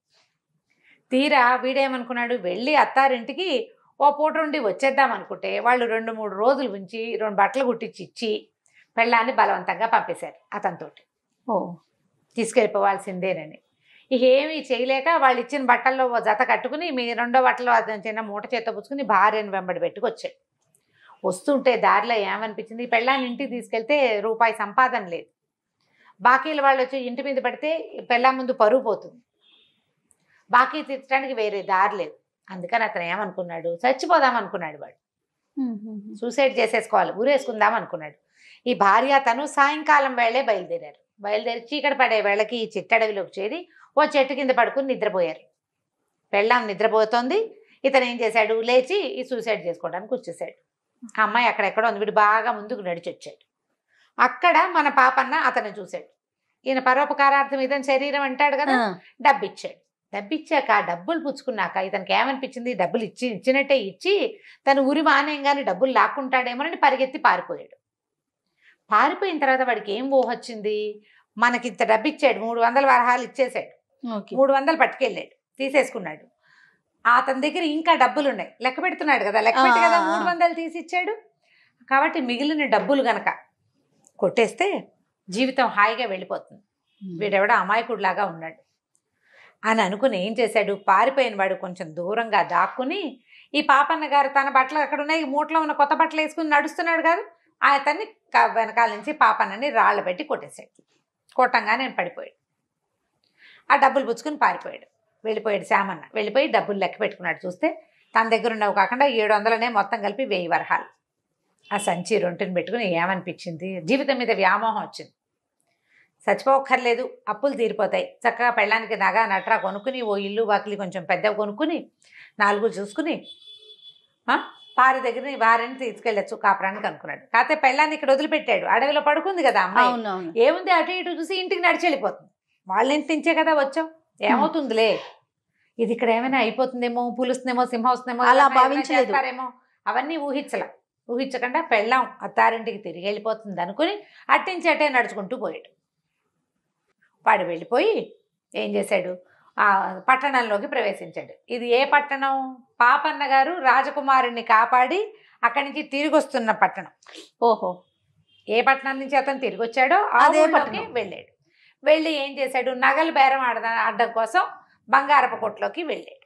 తీరా వీడేమనుకున్నాడు, వెళ్ళి అత్తారింటికి ఓ పూట నుండి వచ్చేద్దాం అనుకుంటే వాళ్ళు 2-3 రోజులు ఉంచి 2 బట్టలు కుట్టించి ఇచ్చి పెళ్ళాన్ని బలవంతంగా పంపేశారు అతనితోటి. తీసుకెళ్ళిపోవాల్సిందేనని. ఇక ఏమీ చేయలేక వాళ్ళు ఇచ్చిన బట్టల్లో ఓ జత కట్టుకుని మీ 2వ బట్టలో అతను చిన్న మూట చేత పుచ్చుకుని భార్యను వెంబడి పెట్టుకొచ్చాడు. వస్తుంటే దారిలో ఏమనిపించింది, పెళ్ళాన్ని ఇంటికి తీసుకెళ్తే రూపాయి సంపాదన లేదు. బాకీలు వాళ్ళు వచ్చి ఇంటి మీద పడితే పెళ్ళా ముందు పరువు పోతుంది. బాకీ తీర్చడానికి వేరే దారి లేదు. అందుకని అతను ఏమనుకున్నాడు, చచ్చిపోదాం అనుకున్నాడు. వాడు సూసైడ్ చేసేసుకోవాలి, ఊరేసుకుందాం అనుకున్నాడు. ఈ భార్య తను సాయంకాలం వేళే బయలుదేరి చీకటి పడే వేళకి ఈ చిట్టడవిలోకి చేరి ఓ చెట్టు కింద పడుకుని నిద్రపోయారు. పెళ్ళాం నిద్రపోతోంది. ఇతను ఏం చేశాడు, లేచి ఈ సూసైడ్ చేసుకోవడానికి వచ్చేసాడు. ఆ అమ్మాయి అక్కడెక్కడో ఉంది. వీడు బాగా ముందుకు నడిచి వచ్చాడు. అక్కడ మన పాపన్న అతను చూశాడు. ఈయన పరోపకారార్థం ఇతని శరీరం అంటాడు కదా, డబ్బిచ్చాక ఆ డబ్బులు పుచ్చుకున్నాక ఇతనికి ఏమనిపించింది, డబ్బులు ఇచ్చినట్టే ఇచ్చి తను ఉరి మానేయంగానే డబ్బులు లాక్కుంటాడేమోనని పరిగెత్తి పారిపోయాడు. పారిపోయిన తర్వాత వాడికి ఏం ఊహొచ్చింది, మనకి ఇంత డబ్బు ఇచ్చాడు, 300 వరహాలు ఇచ్చేసాడు, 300 పట్టుకెళ్ళాడు, తీసేసుకున్నాడు. అతని దగ్గర ఇంకా డబ్బులు ఉన్నాయి, లెక్క పెడుతున్నాడు కదా, లెక్క పెట్టి కదా 300 తీసి ఇచ్చాడు. కాబట్టి మిగిలిన డబ్బులు గనక కొట్టేస్తే జీవితం హాయిగా వెళ్ళిపోతుంది, వీడెవడో అమాయకుడిలాగా ఉన్నాడు అని అనుకుని ఏం చేశాడు, పారిపోయిన వాడు కొంచెం దూరంగా దాక్కుని ఈ పాపన్న గారు తన బట్టలు అక్కడ ఉన్నాయి, మూటలో ఉన్న కొత్త బట్టలు వేసుకుని నడుస్తున్నాడు కాదు, అతన్ని వెనకాల నుంచి పాపన్నని రాళ్ళు పెట్టి కొట్టేశాడు. కొట్టంగానే పడిపోయాడు. ఆ డబ్బులు పుచ్చుకుని పారిపోయాడు. వెళ్ళిపోయాడు శ్యామన్న. వెళ్ళిపోయి డబ్బులు లెక్క పెట్టుకున్నాడు. చూస్తే తన దగ్గర ఉన్నవి కాకుండా 700 మొత్తం కలిపి 1000 వరహాలు. ఆ సంచి రొంటిని పెట్టుకుని ఏమనిపించింది, జీవితం మీద వ్యామోహం వచ్చింది. చచ్చిపోక్కర్లేదు, అప్పులు తీరిపోతాయి, చక్కగా పెళ్ళానికి నగ నట్రా కొనుక్కుని ఓ ఇల్లు వాకిలి కొంచెం పెద్దగా కొనుక్కుని 4 చూసుకుని భార్యని తీసుకెళ్ళచ్చు కాపురానికి అనుకున్నాడు. కాకపోతే పెళ్ళాన్ని ఇక్కడ వదిలిపెట్టాడు. అడవిలో పడుకుంది కదా అమ్మాయి, ఏముంది అటు ఇటు చూసి ఇంటికి నడిచి వెళ్ళిపోతుంది. వాళ్ళ ఇంటి నుంచే కదా వచ్చావు, ఏమవుతుందిలే, ఇది ఇక్కడ ఏమైనా అయిపోతుందేమో, పులుస్తుందేమో, సింహం వస్తుందేమో, అలా భావించలేమో, అవన్నీ ఊహించకుండా పెళ్ళాం అత్తారింటికి తిరిగి వెళ్ళిపోతుంది అనుకుని అట్టించి అట్టే నడుచుకుంటూ పోయాడు. వాడు వెళ్ళిపోయి ఏం చేశాడు, ఆ పట్టణంలోకి ప్రవేశించాడు. ఇది ఏ పట్టణం, పాపన్న గారు రాజకుమారుణ్ణి కాపాడి అక్కడి నుంచి తిరిగి వస్తున్న పట్టణం. ఓహో, ఏ పట్టణం నుంచి అతను తిరిగి వచ్చాడో అదే పట్టణంకి వెళ్ళాడు. వెళ్ళి ఏం చేశాడు, నగలు బేరం ఆడడం కోసం బంగారపు కొట్టులోకి వెళ్ళాడు.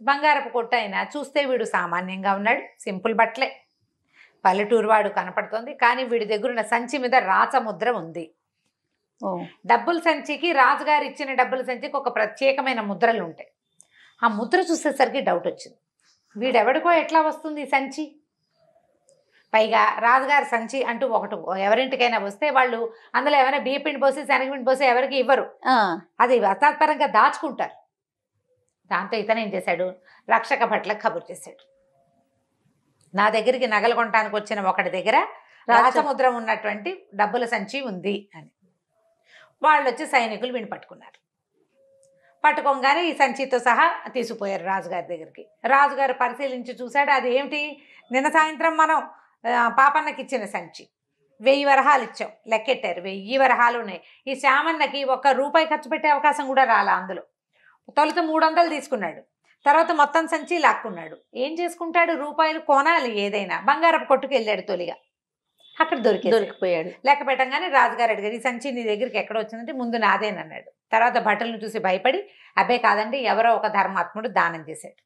బంగారపు కొట్టు అయినా చూస్తే వీడు సామాన్యంగా ఉన్నాడు, సింపుల్ బట్టలే, పల్లెటూరు వాడు కనపడుతుంది. కానీ వీడి దగ్గర ఉన్న సంచి మీద రాచముద్ర ఉంది. డబ్బుల సంచికి, రాజుగారు ఇచ్చిన డబ్బుల సంచికి ఒక ప్రత్యేకమైన ముద్రలు ఉంటాయి. ఆ ముద్ర చూసేసరికి డౌట్ వచ్చింది, వీడెవడికో ఎట్లా వస్తుంది సంచి, పైగా రాజుగారి సంచి అంటూ ఒకటి ఎవరింటికైనా వస్తే వాళ్ళు అందులో ఏమైనా బియ్యపిండి పోసి శనగపిండి పోసి ఎవరికి ఇవ్వరు, అది అసాత్పరంగా దాచుకుంటారు. దాంతో ఇతను ఏం చేశాడు, రక్షక భట్లకు కబురు చేశాడు, నా దగ్గరికి నగలు కొనడానికి వచ్చిన ఒకటి దగ్గర రాజముద్ర ఉన్నటువంటి డబ్బుల సంచి ఉంది అని. వాళ్ళు వచ్చి సైనికులు వీడిని పట్టుకున్నారు. పట్టుకోగానే ఈ సంచితో సహా తీసుకుపోయారు రాజుగారి దగ్గరికి. రాజుగారు పరిశీలించి చూశాడు, అది ఏమిటి, నిన్న సాయంత్రం మనం పాపన్నకి ఇచ్చిన సంచి, 1000 వరహాలు ఇచ్చాం, లెక్కెట్టారు, 1000 వరహాలు ఉన్నాయి. ఈ శ్యామన్నకి ₹1 ఖర్చు పెట్టే అవకాశం కూడా రాలా. అందులో తొలుత 300 తీసుకున్నాడు, తర్వాత మొత్తం సంచి లాక్కున్నాడు. ఏం చేసుకుంటాడు, రూపాయలు కొనాలి ఏదైనా. బంగారపు కొట్టుకు వెళ్ళాడు తొలిగా, అక్కడ దొరికిపోయాడు. లెక్క పెట్టంగానే రాజుగారు అడిగారు, ఈ సంచి నీ దగ్గరికి ఎక్కడ వచ్చిందంటే ముందు నాదేనన్నాడు. తర్వాత భటులను చూసి భయపడి, అబ్బే కాదండి, ఎవరో ఒక ధర్మాత్ముడు దానం చేశాడు.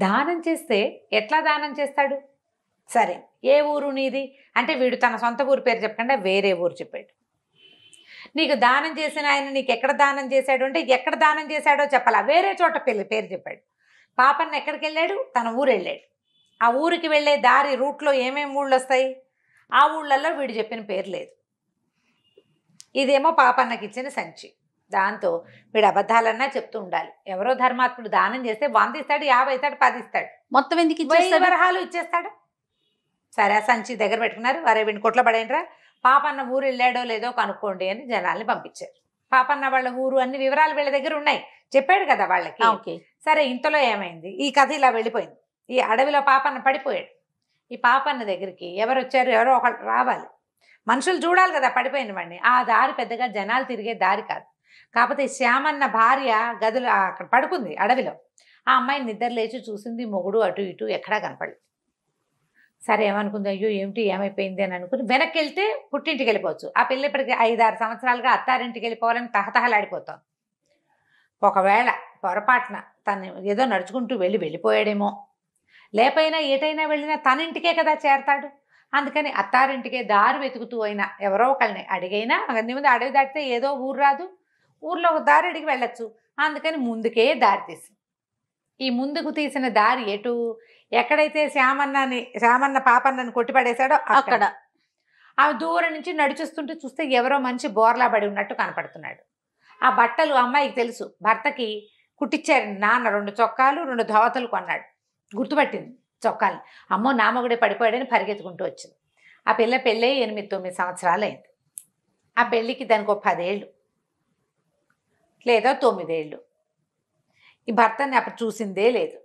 దానం చేస్తే ఎట్లా దానం చేస్తాడు, సరే ఏ ఊరు నీది అంటే వీడు తన సొంత ఊరు పేరు చెప్పకుండా వేరే ఊరు చెప్పాడు. నీకు దానం చేసిన ఆయన నీకు ఎక్కడ దానం చేశాడు అంటే ఎక్కడ దానం చేశాడో చెప్పాలా, వేరే చోట పేరు చెప్పాడు. పాపన్న ఎక్కడికి వెళ్ళాడు, తన ఊరు వెళ్ళాడు. ఆ ఊరికి వెళ్ళే దారి రూట్లో ఏమేమి ఊళ్ళు వస్తాయి, ఆ ఊళ్ళల్లో వీడు చెప్పిన పేరు లేదు. ఇదేమో పాపన్నకి ఇచ్చిన సంచి. దాంతో వీడు అబద్ధాలన్నా చెప్తూ ఉండాలి. ఎవరో ధర్మాత్ముడు దానం చేస్తే 100 ఇస్తాడు, 50 ఇస్తాడు, 10 ఇస్తాడు, మొత్తం ఎందుకు 1000 వరహాలు ఇచ్చేస్తాడు. సరే ఆ సంచి దగ్గర పెట్టుకున్నారు. వరే వీడిని కొట్ల పడేంట్రా, పాపన్న ఊరు వెళ్ళాడో లేదో కనుక్కోండి అని జనాల్ని పంపించారు. పాపన్న వాళ్ళ ఊరు అన్ని వివరాలు వీళ్ళ దగ్గర ఉన్నాయి, చెప్పాడు కదా వాళ్ళకి. సరే ఇంతలో ఏమైంది, ఈ కథ ఇలా వెళ్ళిపోయింది. ఈ అడవిలో పాపన్న పడిపోయాడు. ఈ పాపన్న దగ్గరికి ఎవరు వచ్చారు, ఎవరో ఒకళ్ళు రావాలి, మనుషులు చూడాలి కదా పడిపోయిన వాడిని. ఆ దారి పెద్దగా జనాలు తిరిగే దారి కాదు. కాకపోతే శ్యామన్న భార్య గదిలో అక్కడ పడుకుంది అడవిలో. ఆ అమ్మాయిని నిద్ర లేచి చూసింది, మొగుడు అటు ఇటు ఎక్కడా కనపడలేదు. సరే ఏమనుకుంది, అయ్యో ఏమిటి ఏమైపోయింది అని అనుకుని వెనక్కి వెళ్తే పుట్టింటికి వెళ్ళిపోవచ్చు. ఆ పిల్ల ఇప్పటికి 5-6 సంవత్సరాలుగా అత్తారింటికి వెళ్ళిపోవాలని తహతహలాడిపోతాం. ఒకవేళ పొరపాటున తను ఏదో నడుచుకుంటూ వెళ్ళిపోయాడేమో, లేపైనా ఏటైనా వెళ్ళినా తన ఇంటికే కదా చేరతాడు. అందుకని అత్తారింటికే దారి వెతుకుతూ అయినా ఎవరో ఒకళ్ళని అడిగైనా, అన్ని ముందు అడవి దాటితే ఏదో ఊరు రాదు, ఊర్లో ఒక దారి అడిగి వెళ్ళొచ్చు. అందుకని ముందుకే దారి తీసి, ఈ ముందుకు తీసిన దారి ఎటు, ఎక్కడైతే శ్యామన్న పాపన్నని కొట్టిపడేశాడో అక్కడ. ఆ దూరం నుంచి నడిచిస్తుంటే చూస్తే ఎవరో మనిషి బోర్లా పడి ఉన్నట్టు కనపడుతున్నాడు. ఆ బట్టలు అమ్మాయికి తెలుసు, భర్తకి కుట్టించారు నాన్న. 2 చొక్కాలు 2 ధోవతలు కొన్నాడు. గుర్తుపట్టింది చొక్కాలు. అమ్మో నా మొగుడే పడిపోయాడని పరిగెత్తుకుంటూ వచ్చింది. ఆ పిల్ల పెళ్ళి 8-9 సంవత్సరాలు అయింది. ఆ పెళ్ళికి దానికి ఒక 10 ఏళ్ళు లేదా 9 ఏళ్ళు. ఈ భర్తని అప్పుడు చూసిందే లేదు,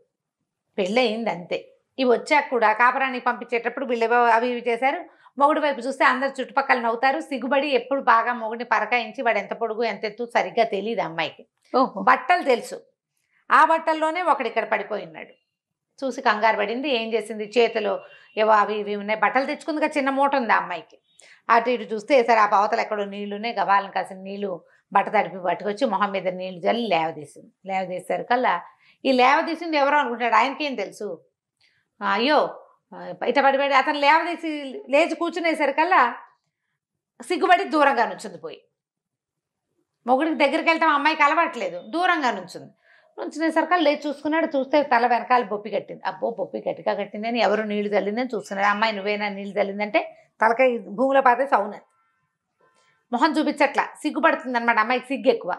పెళ్ళి అయింది అంతే. ఇవి వచ్చాక కూడా కాపురానికి పంపించేటప్పుడు వీళ్ళు అవి ఇవి చేశారు. మొగుడు వైపు చూస్తే అందరు చుట్టుపక్కల నవ్వుతారు. సిగ్గుబడి ఎప్పుడు బాగా మొగుడిని పరకాయించి వాడు ఎంత పొడుగు ఎంత ఎత్తు సరిగ్గా తెలియదు అమ్మాయికి. బట్టలు తెలుసు, ఆ బట్టల్లోనే ఒకడు ఇక్కడ పడిపోయి ఉన్నాడు. చూసి కంగారు పడింది. ఏం చేసింది, చేతిలో ఏవో అవి ఇవి ఉన్నాయి, బట్టలు తెచ్చుకుందిగా, చిన్న మూట ఉంది ఆ అమ్మాయికి. అటు ఇటు చూస్తే సరే ఆ పవతలు ఎక్కడో నీళ్లునే, గబాలను కాసిన నీళ్లు బట్ట తడిపి పట్టుకొచ్చి మొహం మీద నీళ్లు జల్లి లేవదీసింది. లేవదీసేసరికల్లా ఈ లేవదీసింది ఎవరో అనుకుంటాడు, ఆయనకేం తెలుసు. అయ్యో ఇట పడిపడి అతను లేవదీసి లేచి కూర్చునేసరికల్లా సిగ్గుపడి దూరంగా నుంచుంది. పోయి మొగుడికి దగ్గరికి వెళ్తాం అమ్మాయికి అలవాట్లేదు, దూరంగా నుంచునేసరికల్లా లేచి చూసుకున్నాడు. చూస్తే తల వెనకాల బొప్పి కట్టింది. అబ్బో బొప్పి గట్టిగా కట్టిందని, ఎవరు నీళ్లు చల్లిందని చూస్తున్నాడు. అమ్మాయి నువ్వేనా నీళ్లు చల్లిందంటే తలకాయ భూమిలో పాతే సౌనది. మొహం చూపించట్లా, సిగ్గుపడుతుంది అనమాట. అమ్మాయికి సిగ్గు ఎక్కువ.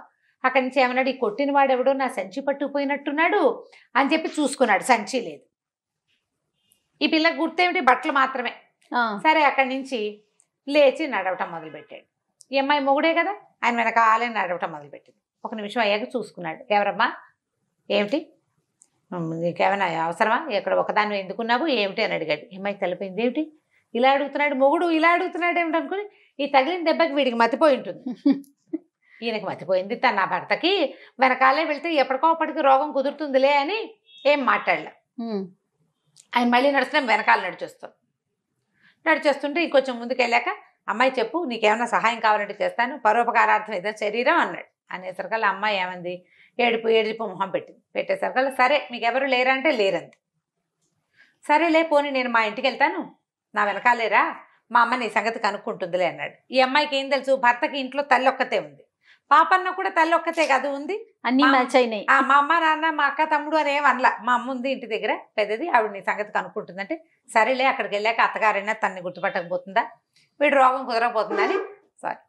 అక్కడి నుంచి ఏమన్నాడు, ఈ కొట్టిన వాడెవడో నా సంచి పట్టుకుపోయినట్టున్నాడు అని చెప్పి చూసుకున్నాడు. సంచి లేదు. ఈ పిల్లకి గుర్తేమిటి, బట్టలు మాత్రమే. సరే అక్కడి నుంచి లేచి నడవటం మొదలుపెట్టాడు. ఈ అమ్మాయి మొగుడే కదా, ఆయన వెనకాలే నడవటం మొదలుపెట్టింది. 1 నిమిషం అయ్యాక చూసుకున్నాడు. ఎవరమ్మా, ఏమిటి, నీకేమైనా అవసరమా, ఎక్కడ ఒకదాన్ని ఎందుకున్నావు ఏమిటి అని అడిగాడు. అమ్మాయికి తెలిపోయింది. ఏమిటి ఇలా అడుగుతున్నాడు, మొగుడు ఇలా అడుగుతున్నాడు ఏమిటి అనుకుని, ఈ తగిలిన దెబ్బకి వీడికి మతిపోయి ఉంటుంది. ఈయనకి మతిపోయింది, తన నా భర్తకి వెనకాలే వెళ్తే ఎప్పటికోప్పటికి రోగం కుదురుతుందిలే అని ఏం మాట్లాడలే. ఆయన మళ్ళీ నడుస్తున్నాం, వెనకాల నడిచేస్తుంటే ఇంకొంచెం ముందుకు వెళ్ళాక, అమ్మాయి చెప్పు నీకేమైనా సహాయం కావాలంటే చేస్తాను, పరోపకారార్థం ఏదో శరీరం అన్నాడు. అనేసరికల్లా అమ్మాయి ఏమంది, ఏడుపు మొహం పెట్టేసరికల్లా సరే మీకు ఎవరు లేరా అంటే లేరంది. సరేలే పోనీ నేను మా ఇంటికి వెళ్తాను, నా వెనకాలేరా, మా అమ్మ నీ సంగతి కనుక్కుంటుందిలే అన్నాడు. ఈ అమ్మాయికి ఏం తెలుసు, భర్తకి ఇంట్లో తల్లి ఒక్కతే ఉంది, పాపన్న కూడా తల్లి ఒక్కతే కాదు ఉంది, అన్ని మ్యాచ్ అయినాయి. మా అమ్మ నాన్న మా అక్క తమ్ముడు అని ఏమనలా. మా అమ్మ ఉంది ఇంటి దగ్గర పెద్దది, ఆవిడ నీ సంగతి కనుక్కుంటుందంటే సరేలే అక్కడికి వెళ్ళాక అత్తగారైనా తన్ని గుర్తుపట్టకపోతుందా, వీడు రోగం కుదరకపోతుందని సారీ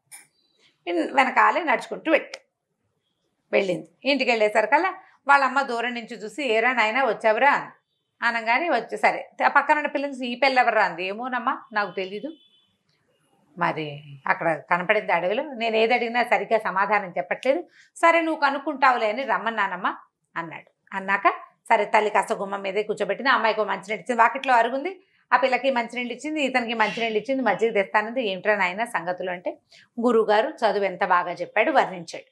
వెనకాలే నడుచుకుంటూ వెళ్ళింది. ఇంటికి వెళ్ళేసరికల్లా వాళ్ళ అమ్మ దూరం నుంచి చూసి ఏరా నాయనా వచ్చావురా అని అనగానే వచ్చి సరే పక్కన పిల్లలు ఈ పిల్ల ఎవరా అంది. ఏమోనమ్మా నాకు తెలీదు, మరి అక్కడ కనపడింది అడవిలో. నేను ఏది అడిగినా సరిగ్గా సమాధానం చెప్పట్లేదు. సరే నువ్వు కనుక్కుంటావులే అని రమ్మన్నానమ్మా అన్నాడు. అన్నాక సరే తల్లి కాస్త గుమ్మం మీదే కూర్చోబెట్టింది. అమ్మాయికి మంచినీళ్ళు ఇచ్చింది. వాకిట్లో అరుగుంది. ఆ పిల్లకి మంచినీళ్ళు ఇచ్చింది, ఇతనికి మంచినీళ్ళు ఇచ్చింది. మజ్జిగ తెస్తానంది. ఏమిట్రా నాయన సంగతులు అంటే గురువుగారు చదువు ఎంత బాగా చెప్పాడు వర్ణించాడు.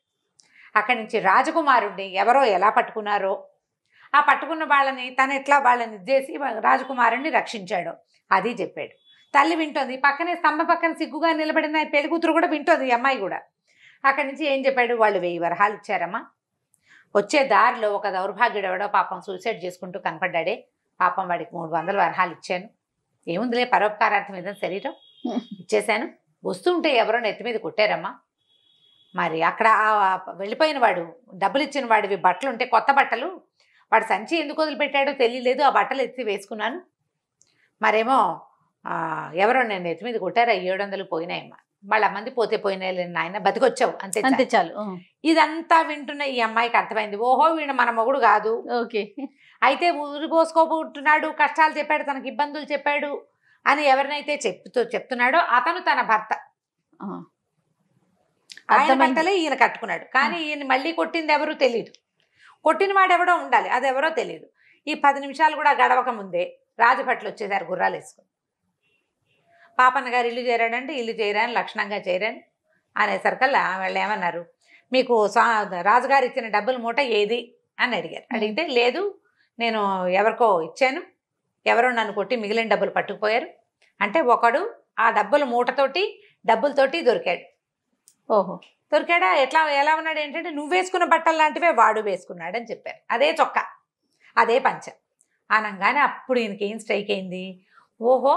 అక్కడి నుంచి రాజకుమారుడిని ఎవరో ఎలా పట్టుకున్నారో, ఆ పట్టుకున్న వాళ్ళని తను ఎట్లా వాళ్ళని చేసి రాజకుమారుడిని రక్షించాడో అది చెప్పాడు. తల్లి వింటోంది. పక్కనే స్తంభం పక్కన సిగ్గుగా నిలబడిన పెళ్లి కూతురు కూడా వింటోంది, ఈ అమ్మాయి కూడా. అక్కడి నుంచి ఏం చెప్పాడు, వాళ్ళు 1000 వరహాలు ఇచ్చారమ్మా. వచ్చే దారిలో ఒక దౌర్భాగ్యుడు ఎవడో పాపం సూసైడ్ చేసుకుంటూ కనపడ్డాడే, పాపం వాడికి 300 వరహాలు ఇచ్చాను. ఏముందిలే పరోపకారార్థం ఏదైనా శరీరం ఇచ్చేశాను. వస్తూ ఉంటే ఎవరో నెత్తి మీద కొట్టారమ్మా. మరి అక్కడ వెళ్ళిపోయిన వాడు డబ్బులు ఇచ్చిన వాడివి బట్టలు ఉంటే కొత్త బట్టలు, వాడు సంచి ఎందుకు వదిలిపెట్టాడో తెలియలేదు. ఆ బట్టలు ఎత్తి వేసుకున్నాను. మరేమో ఎవరో నేను నెత్తి మీద కొట్టారా, 700 పోయినాయమ్మా. వాళ్ళ మంది పోతే పోయినాయి నాయన, బతికొచ్చావు అంతే అంతే చాలు. ఇదంతా వింటున్న ఈ అమ్మాయికి అర్థమైంది, ఓహో వీడు మన మొగుడు కాదు. ఓకే. అయితే ఊరి పోసుకోబోతున్నాడు, కష్టాలు చెప్పాడు, తనకి ఇబ్బందులు చెప్పాడు అని ఎవరినైతే చెప్తున్నాడో అతను తన భర్త. ఆయన బట్టలే ఈయన కట్టుకున్నాడు. కానీ ఈయన మళ్ళీ కొట్టింది ఎవరో తెలియదు. కొట్టిన వాడు ఎవడో ఉండాలి, అది ఎవరో తెలియదు. ఈ 10 నిమిషాలు కూడా గడవక ముందే రాజభట్లు వచ్చేసారు గుర్రాలు వేసుకుని. పాపన్న గారు ఇల్లు చేరాడంటే ఇల్లు చేయరాని లక్షణంగా చేయరాని అనేసరికల్లా వాళ్ళు ఏమన్నారు, మీకు రాజుగారు ఇచ్చిన డబ్బుల మూట ఏది అని అడిగారు. అడిగితే లేదు నేను ఎవరికో ఇచ్చాను, ఎవరో నన్ను కొట్టి మిగిలిన డబ్బులు పట్టుకుపోయారు అంటే ఒకడు ఆ డబ్బుల మూటతోటి డబ్బులతోటి దొరికాడు. ఓహో, దొరికాడా? ఎలా ఉన్నాడు ఏంటంటే నువ్వు వేసుకున్న బట్టలు లాంటివే వాడు వేసుకున్నాడు అని చెప్పారు. అదే చొక్కా, అదే పంచ అనగానే అప్పుడు ఈయనకి ఏం స్ట్రైక్ అయింది, ఓహో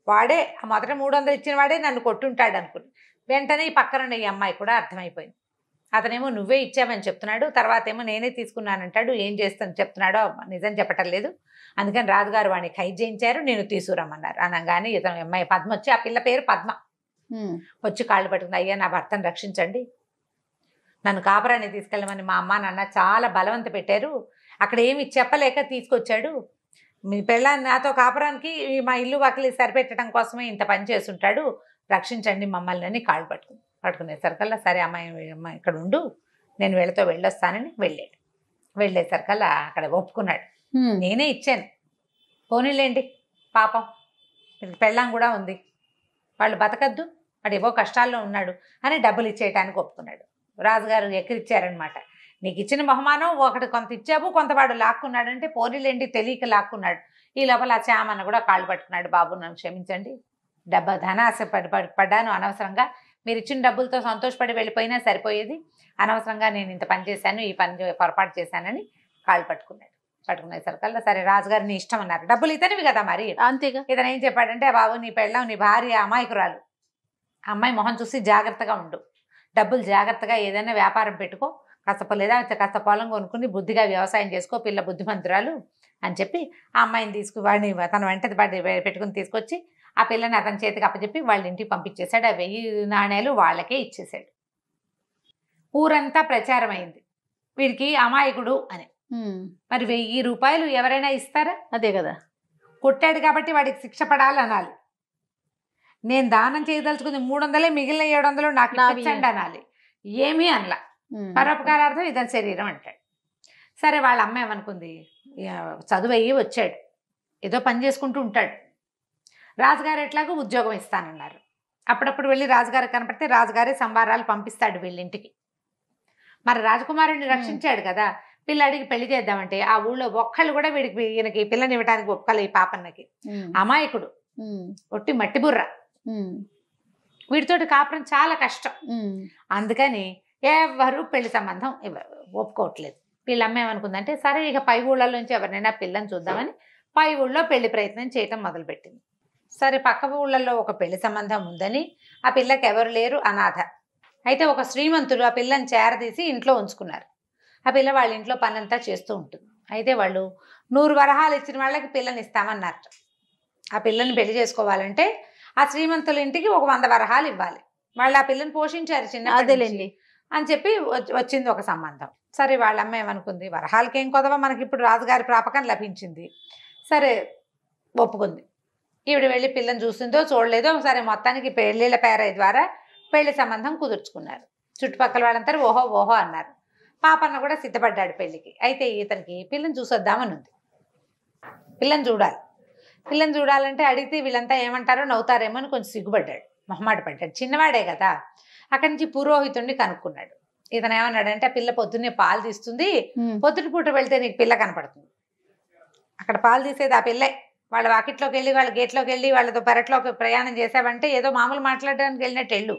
వాడే మొదట 300 ఇచ్చిన వాడే నన్ను కొట్టుంటాడు అనుకుని. వెంటనే ఈ పక్కన ఈ అమ్మాయి కూడా అర్థమైపోయింది. అతనేమో నువ్వే ఇచ్చావని చెప్తున్నాడు, తర్వాత ఏమో నేనే తీసుకున్నానంటాడు, ఏం చేస్తాను చెప్తున్నాడో నిజం చెప్పటం లేదు. అందుకని రాజుగారు వాడిని ఖైదు చేయించారు, నేను తీసుకురమ్మన్నారు. అనగానే ఇతను అమ్మాయి పద్మ వచ్చి, ఆ పిల్ల పేరు పద్మ, వచ్చి కాళ్ళు పట్టుకుంది, అయ్యా నా భర్తను రక్షించండి, నన్ను కాపురాన్ని తీసుకెళ్ళమని మా అమ్మ నాన్న చాలా బలవంత పెట్టారు, అక్కడ ఏమి చెప్పలేక తీసుకొచ్చాడు, మీ పెళ్ళాన్ని నాతో కాపురానికి మా ఇల్లు వాకిలి సరిపెట్టడం కోసమే ఇంత పని చేస్తుంటాడు, రక్షించండి మమ్మల్ని అని కాళ్ళు పట్టుకునేసరికల్లా సరే అమ్మాయి ఇక్కడ ఉండు, నేను వీళ్ళతో వెళ్ళొస్తానని వెళ్ళాడు. వెళ్ళేసరికల్లా అక్కడ ఒప్పుకున్నాడు, నేనే ఇచ్చాను పోనీలేండి పాపం పెళ్ళాం కూడా ఉంది, వాళ్ళు బతకద్దు, వాడు ఏవో కష్టాల్లో ఉన్నాడు అని డబ్బులు ఇచ్చేయటానికి ఒప్పుకున్నాడు. రాజుగారు ఎక్కిరిచ్చారనమాట, నీకు ఇచ్చిన బహుమానం ఒకటి కొంత ఇచ్చావు, కొంత వాడు లాక్కున్నాడంటే పోనీలేండి తెలియక లాక్కున్నాడు. ఈ లోపల ఆ చామన్న కూడా కాళ్ళు పట్టుకున్నాడు, బాబు నన్ను క్షమించండి, ధనాశ పడ్డాను అనవసరంగా, మీరు ఇచ్చిన డబ్బులతో సంతోషపడి వెళ్ళిపోయినా సరిపోయేది, అనవసరంగా నేను ఇంత పని చేశాను, ఈ పని పొరపాటు చేశానని కాళ్ళు పట్టుకున్నాడు. పట్టుకునేసరికల్లా సరే రాజుగారు నీ ఇష్టం అన్నారు, డబ్బులు ఇతనివి కదా మరి అంతేగా. ఇతను ఏం చెప్పాడంటే, బాబు నీ పెళ్ళాం నీ భార్య అమాయకురాలు, అమ్మాయి మొహం చూసి జాగ్రత్తగా ఉండు, డబ్బులు జాగ్రత్తగా ఏదైనా వ్యాపారం పెట్టుకో, లేదా కాస్త పొలం కొనుక్కుని బుద్ధిగా వ్యవసాయం చేసుకో, పిల్ల బుద్ధిమంతురాలు అని చెప్పి ఆ అమ్మాయిని వాడిని తన వెంట పెట్టుకుని తీసుకొచ్చి ఆ పిల్లని అతని చేతికి అప్పచెప్పి వాళ్ళ ఇంటికి పంపించేశాడు. ఆ 1000 నాణేలు వాళ్ళకే ఇచ్చేసాడు. ఊరంతా ప్రచారం అయింది వీడికి అమాయకుడు అని. మరి 1000 రూపాయలు ఎవరైనా ఇస్తారా? అదే కదా, కొట్టాడు కాబట్టి వాడికి శిక్ష పడాలి అనాలి. నేను దానం చేయదలుచుకుంది 300, మిగిలిన 700 నాకు ఇప్పించండి అనాలి. ఏమీ అనలా, పరోపకారార్థం ఇతని శరీరం అంటాడు. సరే వాళ్ళ అమ్మ ఏమనుకుంది, చదువు అయ్యి వచ్చాడు, ఏదో పని చేసుకుంటూ ఉంటాడు, రాజుగారు ఎట్లాగో ఉద్యోగం ఇస్తానన్నారు. అప్పుడప్పుడు వెళ్ళి రాజుగారు కనపడితే రాజుగారే సంబారాలు పంపిస్తాడు వీళ్ళింటికి. మరి రాజకుమారుడిని రక్షించాడు కదా, పిల్లాడికి పెళ్లి చేద్దామంటే ఆ ఊళ్ళో ఒక్కళ్ళు కూడా ఈయనకి పిల్లని ఇవ్వడానికి ఒప్పుకోలే. ఈ పాపన్నకి అమాయకుడు, ఒట్టి మట్టి బుర్ర, వీడితోటి కాపురం చాలా కష్టం. అందుకని ఎవరు పెళ్లి సంబంధం ఒప్పుకోవట్లేదు. వీళ్ళమ్మ ఏమనుకుందంటే, సరే ఇక పై ఊళ్ళలోంచి ఎవరినైనా పిల్లని చూద్దామని పై ఊళ్ళో పెళ్లి ప్రయత్నం చేయటం మొదలుపెట్టింది. సరే పక్క ఊళ్ళల్లో ఒక పెళ్లి సంబంధం ఉందని, ఆ పిల్లకి ఎవరు లేరు, అనాథ. అయితే ఒక శ్రీమంతుడు ఆ పిల్లని చేరదీసి ఇంట్లో ఉంచుకున్నారు. ఆ పిల్ల వాళ్ళ ఇంట్లో పనంతా చేస్తూ ఉంటుంది. అయితే వాళ్ళు 100 వరహాలు ఇచ్చిన వాళ్ళకి పిల్లని ఇస్తామన్నారు. ఆ పిల్లని పెళ్లి చేసుకోవాలంటే ఆ శ్రీమంతుల ఇంటికి ఒక 100 వరహాలు ఇవ్వాలి. వాళ్ళు ఆ పిల్లని పోషించారు చిన్నదేలేండి అని చెప్పి వచ్చింది ఒక సంబంధం. సరే వాళ్ళ అమ్మ ఏమనుకుంది, వరహాలకేం కొదవ, మనకి ఇప్పుడు రాజుగారి ప్రాపకం లభించింది, సరే ఒప్పుకుంది. ఈవిడ వెళ్ళి పిల్లని చూసిందో చూడలేదో సరే మొత్తానికి పెళ్ళిళ్ళ పేరై ద్వారా పెళ్లి సంబంధం కుదుర్చుకున్నారు. చుట్టుపక్కల వాళ్ళంతా ఓహో ఓహో అన్నారు. పాపన్న కూడా సిద్ధపడ్డాడు పెళ్లికి. అయితే ఇతనికి పిల్లని చూసొద్దామని ఉంది. పిల్లని చూడాలి. పిల్లని చూడాలంటే అడిగితే వీళ్ళంతా ఏమంటారో నవ్వుతారేమో అని కొంచెం సిగ్గుపడ్డాడు, మొహమాట పడ్డాడు. చిన్నవాడే కదా. అక్కడి నుంచి పురోహితుడిని కనుక్కున్నాడు. ఇతను ఏమన్నాడంటే ఆ పిల్ల పొద్దున్నే పాలు తీస్తుంది, పొద్దున పూట వెళ్తే నీకు పిల్ల కనపడుతుంది. అక్కడ పాలు తీసేది ఆ పిల్లే. వాళ్ళ వాకిట్లోకి వెళ్ళి వాళ్ళ గేట్లోకి వెళ్ళి వాళ్ళతో పెరట్లోకి ప్రయాణం చేసావంటే ఏదో మామూలు మాట్లాడడానికి వెళ్ళినట్టు వెళ్ళు,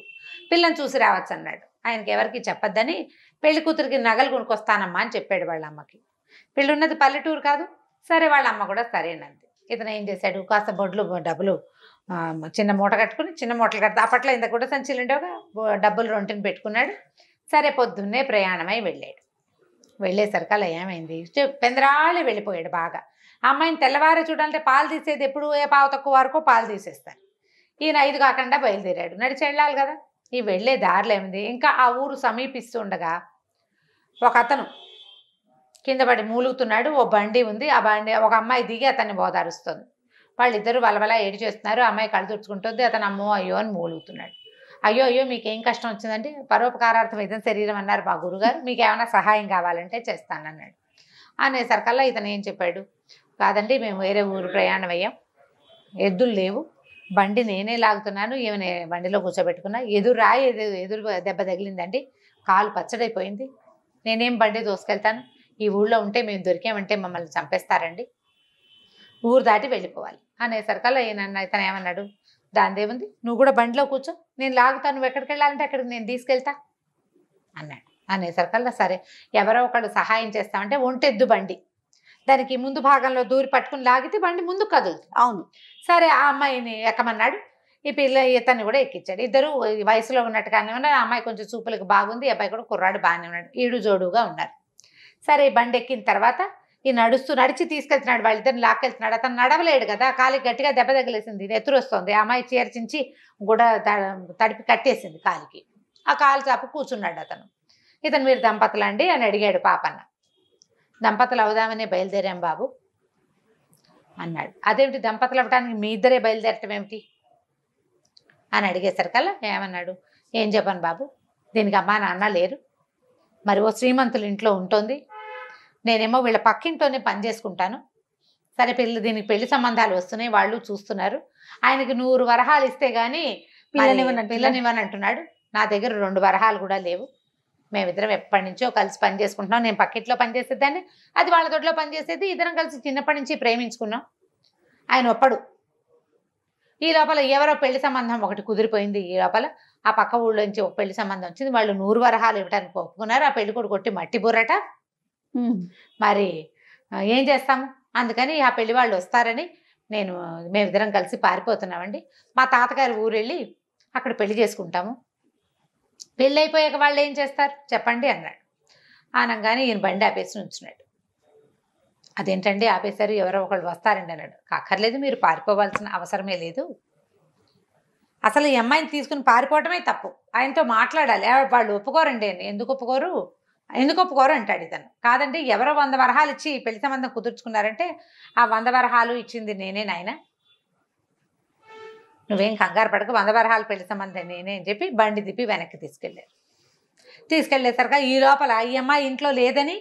పిల్లని చూసి రావచ్చు అన్నాడు. ఆయనకి ఎవరికి చెప్పొద్దని పెళ్లి కూతురికి నగలు కొనుక్కొస్తానమ్మా అని చెప్పాడు వాళ్ళ అమ్మకి. పెళ్ళి ఉన్నది పల్లెటూరు కాదు. సరే వాళ్ళ అమ్మ కూడా సరేనంది. ఇతను ఏం చేశాడు, కాస్త బొడ్లు డబ్బులు చిన్న మూట కట్టుకుని, చిన్న మూటలు కడితే అప్పట్లో ఇంత కూడా సంచులు ఉండేవి, డబ్బులు రొంటిని పెట్టుకున్నాడు. సరే పొద్దున్నే ప్రయాణమై వెళ్ళాడు. వెళ్ళేసరికి అలా ఏమైంది, పెందరాళి వెళ్ళిపోయాడు బాగా. అమ్మాయిని తెల్లవారే చూడాలంటే పాలు తీసేది ఎప్పుడు ఏ పావు తక్కువ వరకు పాలు తీసేస్తారు. ఈయన 5 కాకుండా బయలుదేరాడు. నడిచి వెళ్ళాలి కదా. ఈ వెళ్ళే దారిలో ఏమింది, ఇంకా ఆ ఊరు సమీపిస్తూ ఉండగా ఒక అతను కింద పడి మూలుగుతున్నాడు. ఓ బండి ఉంది. ఆ బండి ఒక అమ్మాయి దిగి అతన్ని బోధారుస్తుంది. వాళ్ళిద్దరూ వలవలా ఏడు చేస్తున్నారు. అమ్మాయి కళ్ళు తుడుచుకుంటుంది. అతను అమ్మో అయ్యో అని మూలుగుతున్నాడు. అయ్యో అయ్యో మీకేం కష్టం వచ్చిందంటే పరోపకారార్థం ఇతని శరీరం అన్నారు మా గురుగారు, మీకు ఏమైనా సహాయం కావాలంటే చేస్తానన్నాడు. అనేసరికల్లా ఇతను ఏం చెప్పాడు, కాదండి మేము వేరే ఊరు ప్రయాణం అయ్యాం, ఎద్దులు లేవు, బండి నేనే లాగుతున్నాను, ఈమె బండిలో కూర్చోబెట్టుకున్నా, ఎదురు దెబ్బ తగిలిందండి, కాలు పచ్చడైపోయింది, నేనేం బండి దోసుకెళ్తాను, ఈ ఊళ్ళో ఉంటే మేము దొరికామంటే మమ్మల్ని చంపేస్తారండి, ఊరు దాటి వెళ్ళిపోవాలి అనేసరికల్లా ఇతను ఏమన్నాడు, దానిదేముంది నువ్వు కూడా బండిలో కూర్చో, నేను లాగుతాను, నువ్వు ఎక్కడికి వెళ్ళాలంటే అక్కడికి నేను తీసుకెళ్తా అన్నాడు. అనేసరికల్లా సరే ఎవరో ఒకళ్ళు సహాయం చేస్తామంటే ఒంటెద్దు బండి, దానికి ముందు భాగంలో దూరి పట్టుకుని లాగితే బండి ముందుకు కదులుతుంది. అవును. సరే ఆ అమ్మాయిని ఎక్కమన్నాడు. ఈ పిల్ల ఇతన్ని కూడా ఎక్కించాడు. ఇద్దరు వయసులో ఉన్నట్టుగానే ఉన్నారు. ఆ అమ్మాయి కొంచెం చూపులకు బాగుంది, అబ్బాయి కూడా కుర్రాడు బాగానే ఉన్నాడు, ఈడు జోడుగా ఉన్నారు. సరే బండి ఎక్కిన తర్వాత ఈ నడిచి తీసుకెళ్తున్నాడు, వాళ్ళిద్దరిని లాక్కెళ్తున్నాడు. అతను నడవలేడు కదా, కాలికి గట్టిగా దెబ్బ తగిలేసింది, నెత్తురు వస్తుంది. ఆ అమ్మాయి చీర్చించి కూడా తడిపి కట్టేసింది కాలికి. ఆ కాలు చాపు కూర్చున్నాడు అతను. ఇతను మీరు దంపతులు అండి అని అడిగాడు పాపన్న. దంపతులు అవుదామనే బయలుదేరాం బాబు అన్నాడు. అదేమిటి దంపతులు అవ్వడానికి మీ ఇద్దరే బయలుదేరటం ఏమిటి అని అడిగేసరికల్లా ఏమన్నాడు, ఏం చెప్పాను బాబు, దీనికి అమ్మా నాన్న లేరు, మరి ఓ శ్రీమంతులు ఇంట్లో ఉంటుంది, నేనేమో వీళ్ళ పక్కింట్లోనే పని చేసుకుంటాను, సరే దీనికి పెళ్లి సంబంధాలు వస్తున్నాయి, వాళ్ళు చూస్తున్నారు, ఆయనకి 100 వరహాలు ఇస్తే కానీ పిల్లనివ్వని అంటున్నాడు, నా దగ్గర 2 వరహాలు కూడా లేవు, మేమిద్దరం ఎప్పటి నుంచో కలిసి పని చేసుకుంటున్నాం, నేను పక్కింట్లో పని చేసేదాన్ని, అది వాళ్ళ దొడ్లో పని చేసేది, ఇద్దరం కలిసి చిన్నప్పటి నుంచి ప్రేమించుకున్నాం, ఆయన ఒప్పడు. ఈ లోపల ఎవరో పెళ్లి సంబంధం ఒకటి కుదిరిపోయింది. ఈ లోపల ఆ పక్క ఊళ్ళో నుంచి ఒక పెళ్లి సంబంధం వచ్చింది, వాళ్ళు 100 వరహాలు ఇవ్వడానికి ఒప్పుకున్నారు, ఆ పెళ్లి కొడుకు కొట్టి మట్టి బుర్రట, మరి ఏం చేస్తాము, అందుకని ఆ పెళ్లి వాళ్ళు వస్తారని మేమిద్దరం కలిసి పారిపోతున్నామండి, మా తాతగారి ఊరు వెళ్ళి అక్కడ పెళ్లి చేసుకుంటాము, పెళ్ళి అయిపోయాక వాళ్ళు ఏం చేస్తారు చెప్పండి అన్నాడు. అనగానే ఈయన బండి ఆపేసి ఉంచున్నాడు. అదేంటండి ఆపేశారు, ఎవరో ఒకళ్ళు వస్తారండి అన్నాడు. అక్కర్లేదు, మీరు పారిపోవాల్సిన అవసరమే లేదు, అసలు ఈ అమ్మాయిని తీసుకుని పారిపోవటమే తప్పు, ఆయనతో మాట్లాడాలి, వాళ్ళు ఒప్పుకోరండి, ఎందుకు ఒప్పుకోరు అంటాడు ఇతను. కాదండి ఎవరో 100 వరహాలు ఇచ్చి పెళ్లి సంబంధం కుదుర్చుకున్నారంటే ఆ 100 వరహాలు ఇచ్చింది నేనే నాయన, నువ్వేం కంగారు పడక, 100 వరహాలు పెళ్లి సంబంధం నేనే అని చెప్పి బండి తిప్పి వెనక్కి తీసుకెళ్ళేసరికి ఈ లోపల ఈ అమ్మాయి ఇంట్లో లేదని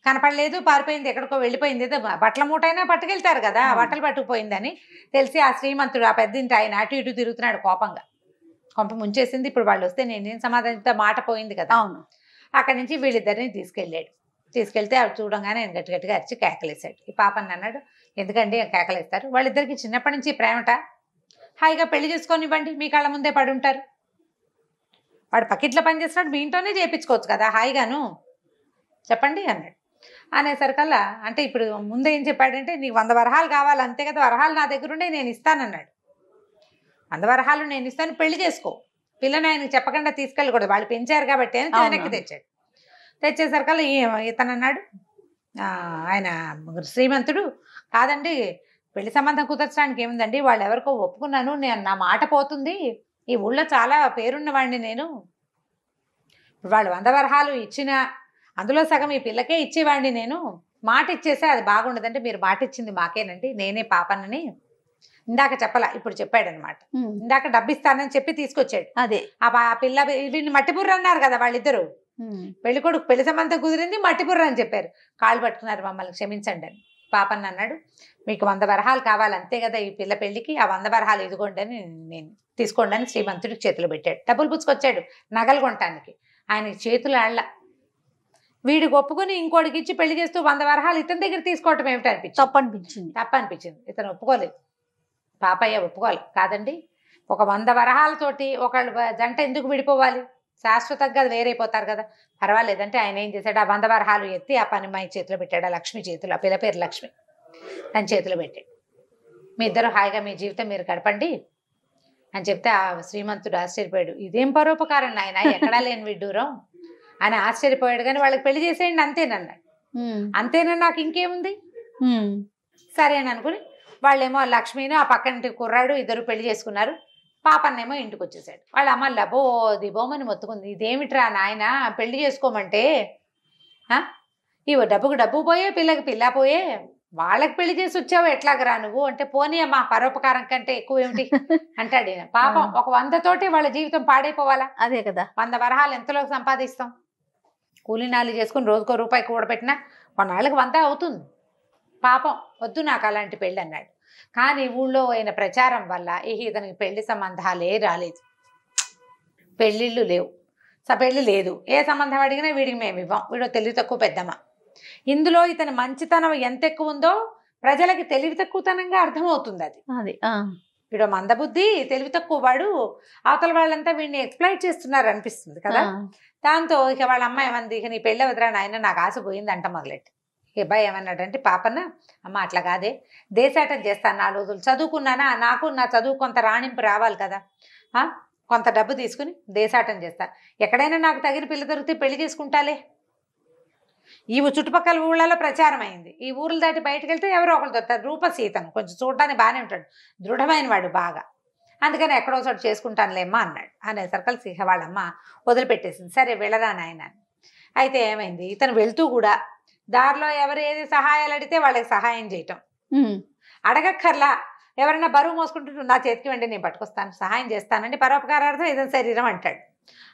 కనపడలేదు, పారిపోయింది, ఎక్కడికో వెళ్ళిపోయింది, ఏదో బట్టల మూటైనా పట్టుకెళ్తారు కదా, బట్టలు పట్టుకుపోయిందని తెలిసి ఆ శ్రీమంతుడు ఆ పెద్దింటి ఆయన అటు ఇటు తిరుగుతున్నాడు కోపంగా, కొంప ముంచేసింది, ఇప్పుడు వాళ్ళు వస్తే నేనేం సమాధానంతో మాట పోయింది కదా. అవును. అక్కడి నుంచి వీళ్ళిద్దరిని తీసుకెళ్తే అవి చూడంగానే ఆయన గట్టిగా అరిచి కేకలేశాడు. ఈ పాపని అన్నాడు, ఎందుకండి కేకలేస్తారు, వాళ్ళిద్దరికి చిన్నప్పటి నుంచి ప్రేమట, హాయిగా పెళ్లి చేసుకొనివ్వండి, మీ కళ్ళ ముందే పడి ఉంటారు, వాడు పక్కిట్లో పని చేస్తున్నాడు, మీ ఇంట్లోనే చేయించుకోవచ్చు కదా హాయిగాను, చెప్పండి అన్నాడు. అనేసరికల్లా అంటే ఇప్పుడు ముందే ఏం చెప్పాడంటే నీకు 100 వరహాలు కావాలి అంతే కదా, వరహాలు నా దగ్గర ఉండే నేను ఇస్తానన్నాడు, 100 వరహాలు నేను ఇస్తాను, పెళ్లి చేసుకో, పిల్లని ఆయనకు చెప్పకుండా తీసుకెళ్ళకూడదు, వాళ్ళు పెంచారు కాబట్టి అని వెనక్కి తెచ్చేసరికల్లా ఇతను అన్నాడు, ఆయన శ్రీమంతుడు, కాదండి పెళ్లి సంబంధం కుదర్చడానికి ఏముందండి, వాళ్ళు ఎవరికో ఒప్పుకున్నాను, నా మాట పోతుంది, ఈ ఊళ్ళో చాలా పేరున్నవాడిని నేను, వాళ్ళు 100 వరహాలు ఇచ్చినా అందులో సగం ఈ పిల్లకే ఇచ్చేవాడిని, నేను మాట ఇచ్చేసే అది బాగుండదంటే మీరు మాట ఇచ్చింది మాకేనండి, నేనే పాపనని ఇందాక చెప్పలా, ఇప్పుడు చెప్పాడనమాట. ఇందాక డబ్బు ఇస్తానని చెప్పి తీసుకొచ్చాడు. అదే ఆ పిల్ల వీడిని మట్టిపుర్ర అన్నారు కదా వాళ్ళిద్దరు. పెళ్లి కొడుకు పెళ్లి సంబంధం కుదిరింది, మట్టిపుర్ర అని చెప్పారు. కాళ్ళు పట్టుకున్నారు, మమ్మల్ని క్షమించండి అని. పాపన్న అన్నాడు, మీకు 100 వరహాలు కావాలి అంతే కదా ఈ పిల్ల పెళ్లికి, ఆ 100 వరహాలు ఇదిగోండి అని నేను తీసుకోండి అని శ్రీమంతుడికి చేతిలో పెట్టాడు. డబ్బులు పుచ్చుకొచ్చాడు నగలు కొనటానికి. ఆయనకి చేతులు ఆళ్ళ. వీడికి ఒప్పుకొని ఇంకోటికి ఇచ్చి పెళ్లి చేస్తూ 100 వరహాలు ఇతని దగ్గర తీసుకోవటం ఏమిటి అనిపించింది. తప్పు అనిపించింది. ఇతను ఒప్పుకోలేదు, పాపయ్య ఒప్పుకోలేదు. కాదండి, ఒక 100 వరహాలతోటి ఒకళ్ళు జంట ఎందుకు విడిపోవాలి, శాశ్వతంగా వేరైపోతారు కదా, పర్వాలేదంటే ఆయన ఏం చేశాడు, ఆ 100 వరహాలు ఎత్తి ఆ పనిమ్మాయి చేతిలో పెట్టాడు. ఆ లక్ష్మి చేతిలో, ఆ పిల్ల పేరు లక్ష్మి, తన చేతిలో పెట్టాడు. మీ ఇద్దరు హాయిగా మీ జీవితం మీరు గడపండి అని చెప్తే ఆ శ్రీమంతుడు ఆశ్చర్యపోయాడు. ఇదేం పరోపకారం నాయన, ఎక్కడా లేని విడ్డూరం అని ఆశ్చర్యపోయాడు. కానీ వాళ్ళకి పెళ్లి చేసేయండి అంతేనన్నాడు. అంతేనా, నాకు ఇంకేముంది సరే అని అనుకుని వాళ్ళేమో లక్ష్మిని ఆ పక్కనింటి కుర్రాడు ఇద్దరు పెళ్లి చేసుకున్నారు. పాపన్నేమో ఇంటికి వచ్చేసాడు. వాళ్ళ అమ్మ లబో దిబోమని మొత్తుకుంది, ఇదేమిట్రా నాయన పెళ్లి చేసుకోమంటే, ఇవో డబ్బుకు డబ్బు పోయే పిల్లకి పిల్ల పోయే, వాళ్ళకి పెళ్లి చేసి వచ్చావు ఎట్లాగరా నువ్వు అంటే, పోనీ అమ్మా పరోపకారం కంటే ఎక్కువ ఏమిటి అంటాడు ఈయన. పాపం ఒక 100 తోటి వాళ్ళ జీవితం పాడైపోవాలా? అదే కదా, 100 వరహాలు ఎంతలో సంపాదిస్తాం? కూలీనాలు చేసుకుని రోజుకో రూపాయి కూడబెట్టినా కొన్నాళ్ళకి 100 అవుతుంది. పాపం వద్దు నాకు అలాంటి పెళ్ళి అన్నాడు. కానీ ఊళ్ళో అయిన ప్రచారం వల్ల ఇతనికి పెళ్లి సంబంధాలే రాలేదు, పెళ్ళిళ్ళు లేవు, పెళ్లి లేదు. ఏ సంబంధం అడిగినా వీడికి మేము ఇవ్వం, వీడు తెలివి తక్కువ పెద్దమ్మ. ఇందులో ఇతని మంచితనం ఎంత ఎక్కువ ఉందో ప్రజలకి తెలివి తక్కువతనంగా అర్థమవుతుంది. అది వీడు మందబుద్ధి, తెలివి తక్కువ వాడు, అవతల వాళ్ళంతా వీడిని ఎక్స్ప్లాయిట్ చేస్తున్నారు అనిపిస్తుంది కదా. దాంతో ఇక వాళ్ళ అమ్మ ఏమంది, ఇక నీ పెళ్ళి వదిరా నాయన, నాకు ఆశ పోయింది అంట మొదలెట్టి. అబ్బాయి ఏమన్నాడంటే, పాపన్న అమ్మ అట్లా కాదే, దేశాటం చేస్తాను 4 రోజులు, చదువుకున్నానా, నాకు నా చదువు కొంత రాణింపు రావాలి కదా, కొంత డబ్బు తీసుకుని దేశాటం చేస్తా, ఎక్కడైనా నాకు తగిన పిల్ల దొరికితే పెళ్లి చేసుకుంటాలే. ఈ చుట్టుపక్కల ఊళ్ళలో ప్రచారం అయింది. ఈ ఊర్లు దాటి బయటకు వెళ్తే ఎవరో ఒకరు దొరుకుతారు. రూపసీతను కొంచెం చూడటానికి బాగానే ఉంటాడు, దృఢమైన వాడు బాగా, అందుకని ఎక్కడో చోటు చేసుకుంటానులేమ్మా అన్నాడు. అనేసరికి ఇక వాళ్ళమ్మ వదిలిపెట్టేసింది. సరే వెళ్ళరా నాయన. అయితే ఏమైంది, ఇతను వెళ్తూ కూడా దారిలో ఎవరు ఏది సహాయాలు అడిగితే వాళ్ళకి సహాయం చేయటం, అడగక్కర్లా, ఎవరైనా బరువు మోసుకుంటుంటే నా చేతికి వెండి నేను పట్టుకొస్తాను, సహాయం చేస్తానండి, పరోపకారార్థం ఇదని శరీరం అంటాడు.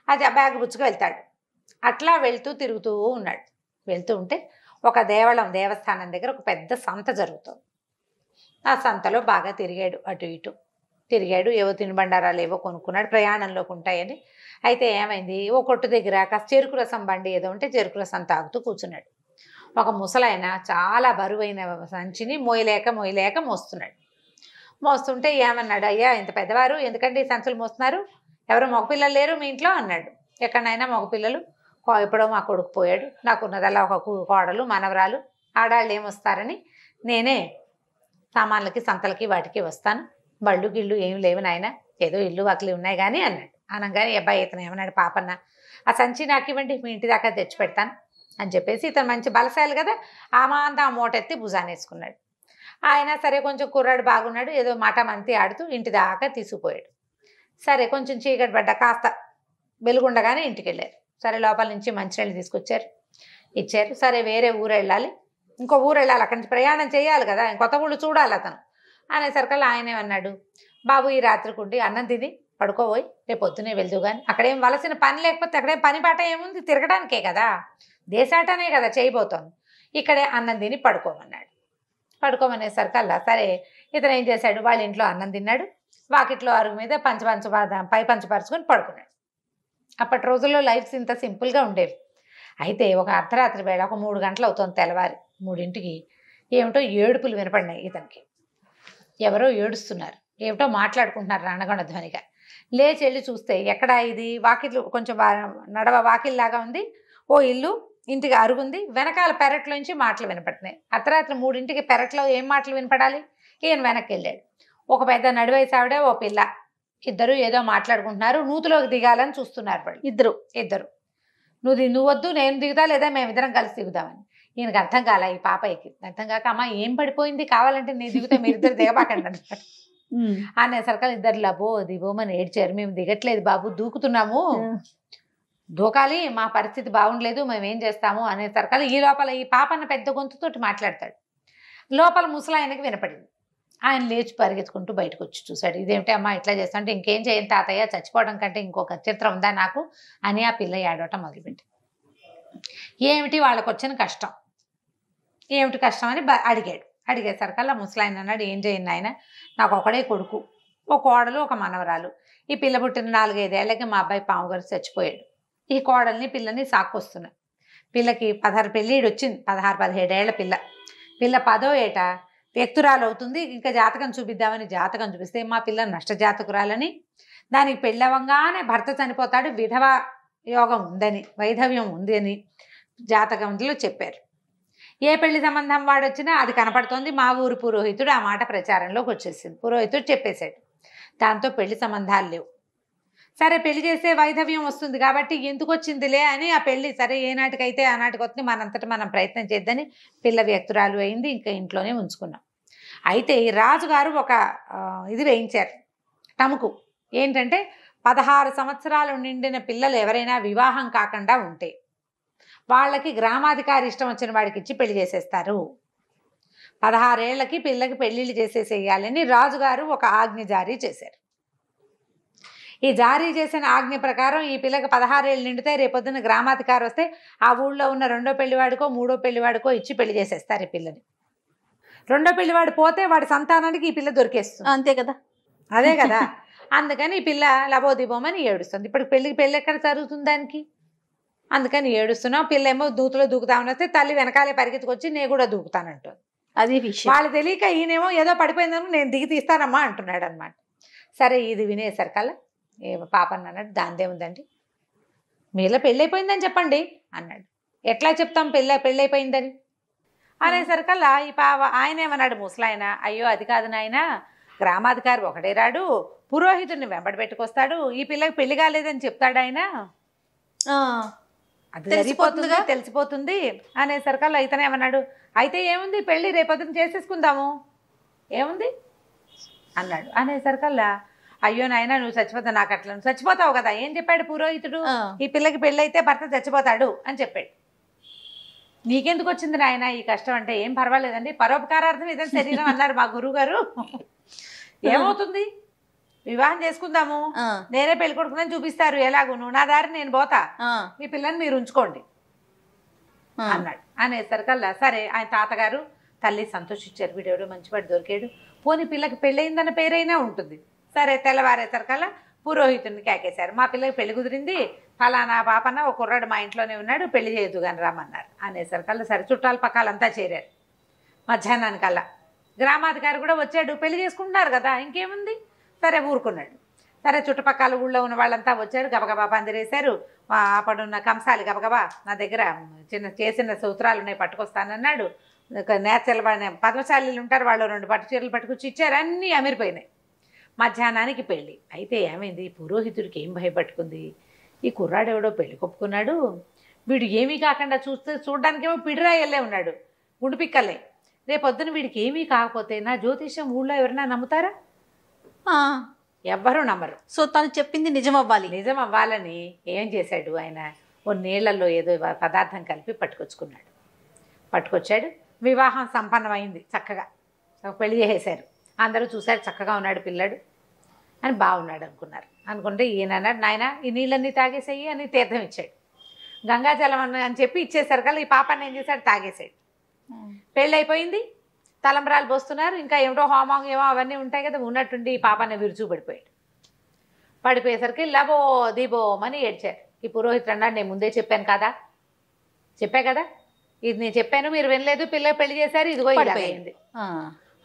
అది ఆ బ్యాగ్ బుచ్చుకు వెళ్తాడు. అట్లా వెళ్తూ తిరుగుతూ ఉన్నాడు. వెళ్తూ ఉంటే ఒక దేవస్థానం దగ్గర ఒక పెద్ద సంత జరుగుతుంది. ఆ సంతలో బాగా తిరిగాడు, అటు ఇటు తిరిగాడు, ఏవో తినుబండారాలు ఏవో కొనుక్కున్నాడు, ప్రయాణంలోకి ఉంటాయని. అయితే ఏమైంది, ఓ కొట్టు దగ్గర కాస్త చెరుకు రసం బండి ఏదో ఉంటే చెరుకు రసం తాగుతూ కూర్చున్నాడు. ఒక ముసలాయన చాలా బరువైన సంచిని మోయలేక మోస్తున్నాడు. మోస్తుంటే ఏమన్నాడు, అయ్యా ఇంత పెద్దవారు ఎందుకంటే ఈ సంచులు మోస్తున్నారు, ఎవరు మగపిల్లలు లేరు మీ ఇంట్లో అన్నాడు. ఎక్కడైనా మగపిల్లలు, ఎప్పుడో మా కొడుకు పోయాడు, నాకున్నదల్లా ఒక కోడలు మనవరాలు, ఆడాళ్ళు ఏమొస్తారని నేనే సామాన్లకి సంతలకి వాటికి వస్తాను, బళ్ళు గిళ్ళు ఏమి లేవు నాయన, ఏదో ఇల్లు వాకిలి ఉన్నాయి కానీ అన్నాడు. అనగానే అబ్బాయి ఇతను ఏమన్నాడు, పాపన్న ఆ సంచి నాకు ఇవ్వండి, మీ ఇంటి దాకా తెచ్చి పెడతాను అని చెప్పేసి, ఇతను మంచి బలశాలి కదా, ఆ మూట ఎత్తి భుజానేసుకున్నాడు. ఆయన సరే కొంచెం కుర్రాడు బాగున్నాడు, ఏదో మాట మంతి ఆడుతూ ఇంటి దాకా తీసుకుపోయాడు. సరే కొంచెం చీకటి పడ్డ కాస్త వెలుగుండగానే ఇంటికి వెళ్ళారు. సరే లోపల నుంచి మంచినీళ్ళు తీసుకొచ్చారు, ఇచ్చారు. సరే వేరే ఊరు వెళ్ళాలి, ఇంకో ఊరు వెళ్ళాలి, అక్కడి నుంచి ప్రయాణం చేయాలి కదా, కొత్త ఊళ్ళు చూడాలి అతను. అనేసరికల్లా ఆయనే అన్నాడు, బాబు ఈ రాత్రికి ఉండి అన్నం తిని పడుకోబోయి రేపు పొద్దునే వెళ్తూ కానీ, అక్కడేం వలసిన పని లేకపోతే అక్కడేం పని పాట ఏముంది, తిరగడానికే కదా, దేశాటనే కదా చేయబోతోంది, ఇక్కడే అన్నం తిని పడుకోమన్నాడు. పడుకోమనేసరికల్లా సరే ఇతను ఏం చేశాడు, వాళ్ళ ఇంట్లో అన్నం తిన్నాడు, వాకిట్లో అరుగు మీద పై పంచపరుచుకొని పడుకున్నాడు. అప్పటి రోజుల్లో లైఫ్స్ ఇంత సింపుల్గా ఉండేవి. అయితే ఒక అర్ధరాత్రి వేళ ఒక 3 గంటలు అవుతుంది, తెల్లవారి 3ంటికి ఏమిటో ఏడుపులు వినపడినాయి ఇతనికి. ఎవరో ఏడుస్తున్నారు, ఏమిటో మాట్లాడుకుంటున్నారు రణగొండ ధ్వనిగా. లేచి వెళ్ళి చూస్తే ఎక్కడ ఇది, వాకిట్లు కొంచెం నడవ వాకిల్లాగా ఉంది, ఓ ఇల్లు, ఇంటికి అరుగుంది, వెనకాల పెరట్లోంచి మాటలు వినపడుతున్నాయి. అర్ధరాత్రి 3ంటికి పెరట్లో ఏం మాటలు వినపడాలి? ఈయన వెనక్కి వెళ్ళాడు. ఒక పెద్ద నడివయసు ఆవిడ, ఓ పిల్ల, ఇద్దరు ఏదో మాట్లాడుకుంటున్నారు, నూతులోకి దిగాలని చూస్తున్నారు వాళ్ళు ఇద్దరు. నువ్వు వద్దు నేను దిగుతా, లేదా మేమిద్దరం కలిసి దిగుదామని. ఈయనకు అర్థం కాల, ఈ పాపయ్యకి అర్థం కాక, అమ్మ ఏం పడిపోయింది, కావాలంటే నేను దిగుతా, మీరిద్దరు దిగబాకండి అన్నాడు. అనేసరికి ఇద్దరు లబో దిగోమని ఏడ్చారు, మేము దిగట్లేదు బాబు, దూకుతున్నాము, దూకాలి, మా పరిస్థితి బాగుండలేదు, మేమేం చేస్తాము అనేసరికి ఈ లోపల ఈ పాపన్న పెద్ద గొంతుతోటి మాట్లాడతాడు. లోపల ముసలాయనకి వినపడింది. ఆయన లేచి పరిగెత్తుకుంటూ బయటకు వచ్చి చూశాడు. ఇదేమిటి అమ్మా ఇట్లా చేస్తా అంటే, ఇంకేం చేయను తాతయ్య, చచ్చిపోవడం కంటే ఇంకొక చిత్రం ఉందా నాకు అని ఆ పిల్ల ఏడవటం మొదలుపెట్టి. ఏమిటి వాళ్ళకు వచ్చిన కష్టం, ఏమిటి కష్టం అని అడిగాడు. అడిగేసరికల్లా ముసలాయన అన్నాడు, ఏం చేయను ఆయన, నాకు ఒకడే కొడుకు, ఒక కోడలు ఒక మనవరాలు. ఈ పిల్ల పుట్టిన 4-5 ఏళ్ళకి మా అబ్బాయి పాము గారు చచ్చిపోయాడు. ఈ కోడల్ని పిల్లని సాక్కొస్తున్నాయి. పిల్లకి 16 పెళ్ళిడు వచ్చింది. 16-17 ఏళ్ల పిల్ల. పిల్ల 10వ ఏట వ్యక్తురాలు అవుతుంది. ఇంకా జాతకం చూపిద్దామని జాతకం చూపిస్తే మా పిల్ల నష్టజాతకురాలని, దానికి పెళ్ళవంగానే భర్త చనిపోతాడు, విధవ యోగం ఉందని, వైధవ్యం ఉంది అని జాతకంలో చెప్పారు. ఏ పెళ్లి సంబంధం వాడొచ్చినా అది కనపడుతోంది. మా ఊరు పురోహితుడు ఆ మాట ప్రచారంలోకి వచ్చేసింది. పురోహితుడు చెప్పేశాడు. దాంతో పెళ్లి సంబంధాలు లేవు. సరే పెళ్లి చేస్తే వైధవ్యం వస్తుంది కాబట్టి ఎందుకు వచ్చిందిలే అని ఆ పెళ్లి సరే ఏనాటికైతే ఆనాటికి వస్తుంది, మనంతటా మనం ప్రయత్నం చేద్దని పిల్ల వ్యక్తురాలు అయింది. ఇంకా ఇంట్లోనే ఉంచుకున్నాం. అయితే ఈ రాజుగారు ఒక ఇది వేయించారు, టముకు. ఏంటంటే 16 సంవత్సరాలు నిండిన పిల్లలు ఎవరైనా వివాహం కాకుండా ఉంటే వాళ్ళకి గ్రామాధికారి ఇష్టం వచ్చిన వాడికి ఇచ్చి పెళ్లి చేసేస్తారు. 16 ఏళ్లకి పిల్లకి పెళ్లిళ్ళు చేసేసేయాలని రాజుగారు ఒక ఆజ్ఞ జారీ చేశారు. ఈ జారీ చేసిన ఆజ్ఞ ప్రకారం ఈ పిల్లకి 16 ఏళ్ళు నిండితే రేపొద్దున గ్రామాధికారి వస్తే ఆ ఊళ్ళో ఉన్న 2వ పెళ్లివాడికో 3వ పెళ్లివాడికో ఇచ్చి పెళ్లి చేసేస్తారు ఈ పిల్లని. 2వ పెళ్లివాడు పోతే వాడి సంతానానికి ఈ పిల్ల దొరికేస్తుంది. అంతే కదా, అదే కదా. అందుకని ఈ పిల్ల లబోదిబోమని ఏడుస్తుంది. ఇప్పుడు పెళ్ళి ఎక్కడ జరుగుతుంది దానికి? అందుకని ఏడుస్తున్నావు. పిల్ల ఏమో దూకులో దూకుతామని వస్తే తల్లి వెనకాలే పరిగెత్తుకొచ్చి నేను కూడా దూకుతానంటుంది. అది విషయం. వాళ్ళు తెలియక ఈయనేమో ఏదో పడిపోయిందని నేను దిగి తీస్తానమ్మా అంటున్నాడు అనమాట. సరే ఇది వినేసరికల్లా ఏ పాపని అన్నాడు, దాందేముందండి, మీలో పెళ్ళైపోయిందని చెప్పండి అన్నాడు. ఎట్లా చెప్తాం పెళ్ళైపోయిందని అనేసరికల్లా ఈ ఆయన ఏమన్నాడు ముసలాయన, అయ్యో అది కాదు నాయన, గ్రామాధికారి ఒకటే రాడు, పురోహితుడిని వెంబడి పెట్టుకొస్తాడు, ఈ పిల్లకి పెళ్లి కాలేదని చెప్తాడు ఆయన, అది తెలిసిపోతుంది అనేసరికల్లా ఇతనే ఏమన్నాడు, అయితే ఏముంది పెళ్ళి రేపొద్దున చేసేసుకుందాము ఏముంది అన్నాడు. అనేసరికల్లా అయ్యో నాయన నువ్వు చచ్చిపోతావు, నాకు అట్లా నువ్వు చచ్చిపోతావు కదా. ఏం చెప్పాడు పురోహితుడు, ఈ పిల్లకి పెళ్ళి అయితే భర్త చచ్చిపోతాడు అని చెప్పాడు. నీకెందుకు వచ్చింది నాయన ఈ కష్టం అంటే, ఏం పర్వాలేదండి, పరోపకారార్థం ఇదే శరీరం అన్నారు మా గురువు గారు, ఏమవుతుంది వివాహం చేసుకుందాము, నేనే పెళ్లి కొడుకుని చూపిస్తారు, ఎలాగూ నువ్వు నా దారి నేను పోతా, మీ పిల్లని మీరు ఉంచుకోండి అన్నాడు. అనేసరికల్లా సరే ఆయన తాతగారు తల్లి సంతోషించారు, వీడెవడో మంచివాడు దొరికాడు, పోనీ పిల్లకి పెళ్ళయిందన్న పేరైనా ఉంటుంది. సరే తెల్లవారేసరికల్లా పురోహితుడిని కేకేశారు, మా పిల్లకి పెళ్లి కుదిరింది, ఫలానా పాపన్న ఒక కుర్రాడు మా ఇంట్లోనే ఉన్నాడు, పెళ్లి చేయొద్దు కానీ రమ్మన్నారు. అనేసరికల్లా సరే చుట్టాల పక్కాలంతా చేరారు. మధ్యాహ్నానికల్లా గ్రామాధికారి కూడా వచ్చాడు, పెళ్లి చేసుకుంటున్నారు కదా ఇంకేముంది, సరే ఊరుకున్నాడు. సరే చుట్టుపక్కల ఊళ్ళో ఉన్న వాళ్ళంతా వచ్చారు, గబగబా పందిరేశారు. అప్పుడున్న కంసాలి గబగబా నా దగ్గర చేసిన సూత్రాలు ఉన్నాయి పట్టుకొస్తానన్నాడు. నేచర్ల పద్మశాలీలు ఉంటారు, వాళ్ళు 2 పట్టు చీరలు పట్టుకొచ్చి ఇచ్చారు, అన్నీ అమిరిపోయినాయి. మధ్యాహ్నానికి పెళ్ళి. అయితే ఏమైంది, పురోహితుడికి ఏం భయపట్టుకుంది, ఈ కుర్రాడెవడో పెళ్లి కొప్పుకున్నాడు, వీడు ఏమీ కాకుండా చూడడానికేమో పిడిరాయల్లే ఉన్నాడు, గుండు పిక్కలే, రేపొద్దున వీడికి ఏమీ కాకపోతే నా జ్యోతిష్యం ఊళ్ళో ఎవరైనా నమ్ముతారా? ఎవ్వరూ నమ్మరు. సో తను చెప్పింది నిజం అవ్వాలని ఏం చేశాడు ఆయన, ఓ నీళ్లలో ఏదో పదార్థం కలిపి పట్టుకొచ్చాడు. వివాహం సంపన్నమైంది, చక్కగా పెళ్లి చేసేశారు. అందరూ చూశారు, చక్కగా ఉన్నాడు పిల్లాడు అని, బాగున్నాడు అనుకుంటే ఈయన అన్నాడు, నాయన ఈ నీళ్ళన్నీ తాగేసేయి అని తీర్థం ఇచ్చాడు. గంగాజలం అని చెప్పి ఇచ్చేసరికి ఈ పాపాన్ని ఏం చేశాడు, తాగేసాడు. పెళ్ళి అయిపోయింది, తలంబ్రాలు పోస్తున్నారు, ఇంకా ఏమిటో హోమం ఏమో అవన్నీ ఉంటాయి కదా, ఉన్నట్టుండి ఈ పాపాన్ని విరుచు పడిపోయేసరికి లబో దిబోమని ఏడ్చారు. ఈ పురోహితుడు అన్నాడు, నేను ముందే చెప్పాను కదా, ఇది నేను చెప్పాను మీరు వినలేదు, పిల్లలు పెళ్లి చేశారు, ఇదిగో ఇలాగైంది.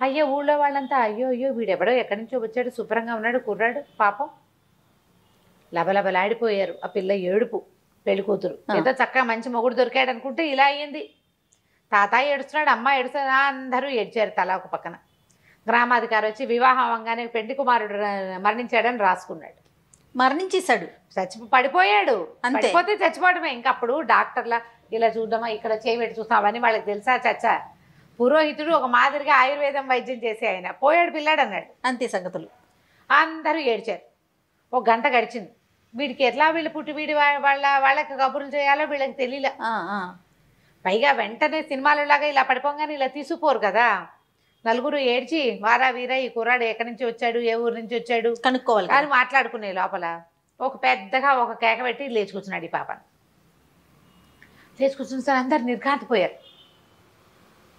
అయ్యో ఊళ్ళో వాళ్ళంతా అయ్యో వీడెవడో ఎక్కడి నుంచో వచ్చాడు, శుభ్రంగా ఉన్నాడు కుర్రాడు, పాపం లబలబలాడిపోయారు. ఆ పిల్ల ఏడుపు, పెళ్లి కూతురు ఏదో చక్కగా మంచి మొగుడు దొరికాడు అనుకుంటే ఇలా అయ్యింది. తాతయ్య ఏడుస్తున్నాడు, అమ్మ ఏడుస్తున్నాడు, అందరూ ఏడ్చారు తలా ఒక పక్కన. గ్రామాధికారి వచ్చి వివాహం అవ్వగానే పెండి కుమారుడు మరణించాడని రాసుకున్నాడు. మరణించేశాడు, పడిపోయాడు. పడిపోతే చచ్చిపోవడమే. ఇంకప్పుడు డాక్టర్ల ఇలా చూద్దామా, ఇక్కడ చేయబెట్టి చూస్తాం అవన్నీ వాళ్ళకి తెలుసా చచ్చా. పురోహితుడు ఒక మాదిరిగా ఆయుర్వేదం వైద్యం చేసి ఆయన పోయాడు పిల్లాడు అన్నాడు. అంతే సంగతులు. అందరూ ఏడ్చారు. ఒక గంట గడిచింది. వీడికి ఎట్లా వీళ్ళు పుట్టి వాళ్ళకి కబుర్లు చేయాలో వీళ్ళకి తెలియలే. పైగా వెంటనే సినిమాలలాగా ఇలా పడిపోగానే ఇలా తీసుకుపోరు కదా, నలుగురు ఏడ్చి వారా వీరా ఈ కుర్రాడు ఎక్కడి నుంచి వచ్చాడు, ఏ ఊరు నుంచి వచ్చాడు కనుక్కోవాలి అని మాట్లాడుకునే లోపల ఒక పెద్దగా ఒక కేక పెట్టి లేచి కూర్చున్నాడు ఈ పాపను. లేచి కూర్చున్న సార్ అందరు నిర్ఘాంతపోయారు.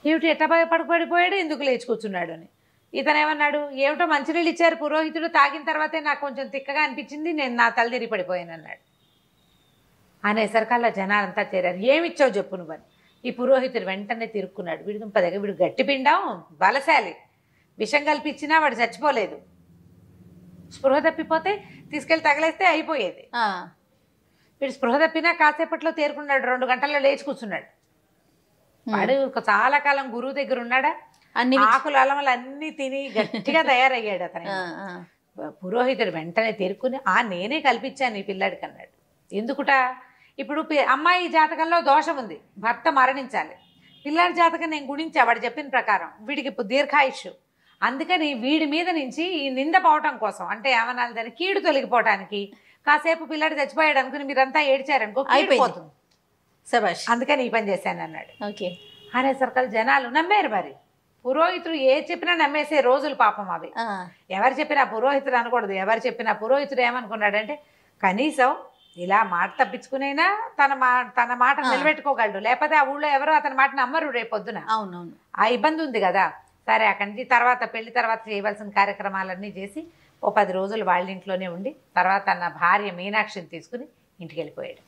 ఏమిటి ఎట్లా పడిపోయాడు, ఎందుకు లేచి కూర్చున్నాడు అని. ఇతను ఏమన్నాడు, ఏమిటో మంచినీళ్ళు ఇచ్చారు పురోహితుడు, తాగిన తర్వాతే నాకు కొంచెం తిక్కగా అనిపించింది, నేను నా తల తిరిగి పడిపోయాను అన్నాడు. అనేసరికల్లా జనాలంతా చేరారు. ఏమిచ్చావు చెప్పు నువ్వని. ఈ పురోహితుడు వెంటనే తిరుక్కున్నాడు. వీడు దుంపదగ్గ, వీడు గట్టి పిండాం, బలశాలి, విషం కల్పించినా వాడు చచ్చిపోలేదు. స్పృహ తప్పిపోతే తీసుకెళ్ళి తగలేస్తే అయిపోయేది. వీడు స్పృహ తప్పినా కాసేపట్లో తేరుకున్నాడు. 2 గంటల్లో లేచి కూర్చున్నాడు. వాడు చాలా కాలం గురువు దగ్గర ఉన్నాడా, అన్ని ఆకులు అలమలు అన్ని తిని గట్టిగా తయారయ్యాడు అతను. పురోహితుడు వెంటనే తేరుకుని నేనే కల్పించాను ఈ పిల్లాడికి అన్నాడు. ఎందుకుట, ఇప్పుడు అమ్మాయి జాతకంలో దోషం ఉంది, భర్త మరణించాలి. పిల్లాడి జాతకం నేను గుణించా వాడు చెప్పిన ప్రకారం, వీడికి ఇప్పుడు దీర్ఘాయుష్యు. అందుకని వీడి మీద నుంచి ఈ నింద పోవటం కోసం, అంటే ఏమనాలి దాన్ని, కీడు తొలగిపోవటానికి కాసేపు పిల్లాడు చచ్చిపోయాడు అనుకుని మీరంతా ఏడ్చారనుకో అయిపోతుంది, అందుకని ఈ పని చేశాను అన్నాడు. ఓకే అనేసరికల్ జనాలు నమ్మారు. మరి పురోహితుడు ఏ చెప్పినా నమ్మేసే రోజులు పాపం అవి. ఎవరు చెప్పినా పురోహితుడు అనకూడదు. ఎవరు చెప్పినా పురోహితుడు ఏమనుకున్నాడంటే, కనీసం ఇలా మాట తప్పించుకునైనా తన మాట నిలబెట్టుకోగలడు, లేకపోతే ఆ ఊళ్ళో ఎవరో అతని మాట నమ్మరు రేపొద్దున. అవునవును, ఆ ఇబ్బంది ఉంది కదా. సరే అక్కడి నుంచి తర్వాత పెళ్లి తర్వాత చేయవలసిన కార్యక్రమాలన్నీ చేసి ఓ 10 రోజులు వాళ్ళ ఇంట్లోనే ఉండి తర్వాత తన భార్య మీనాక్షిని తీసుకుని ఇంటికి వెళ్ళిపోయాడు.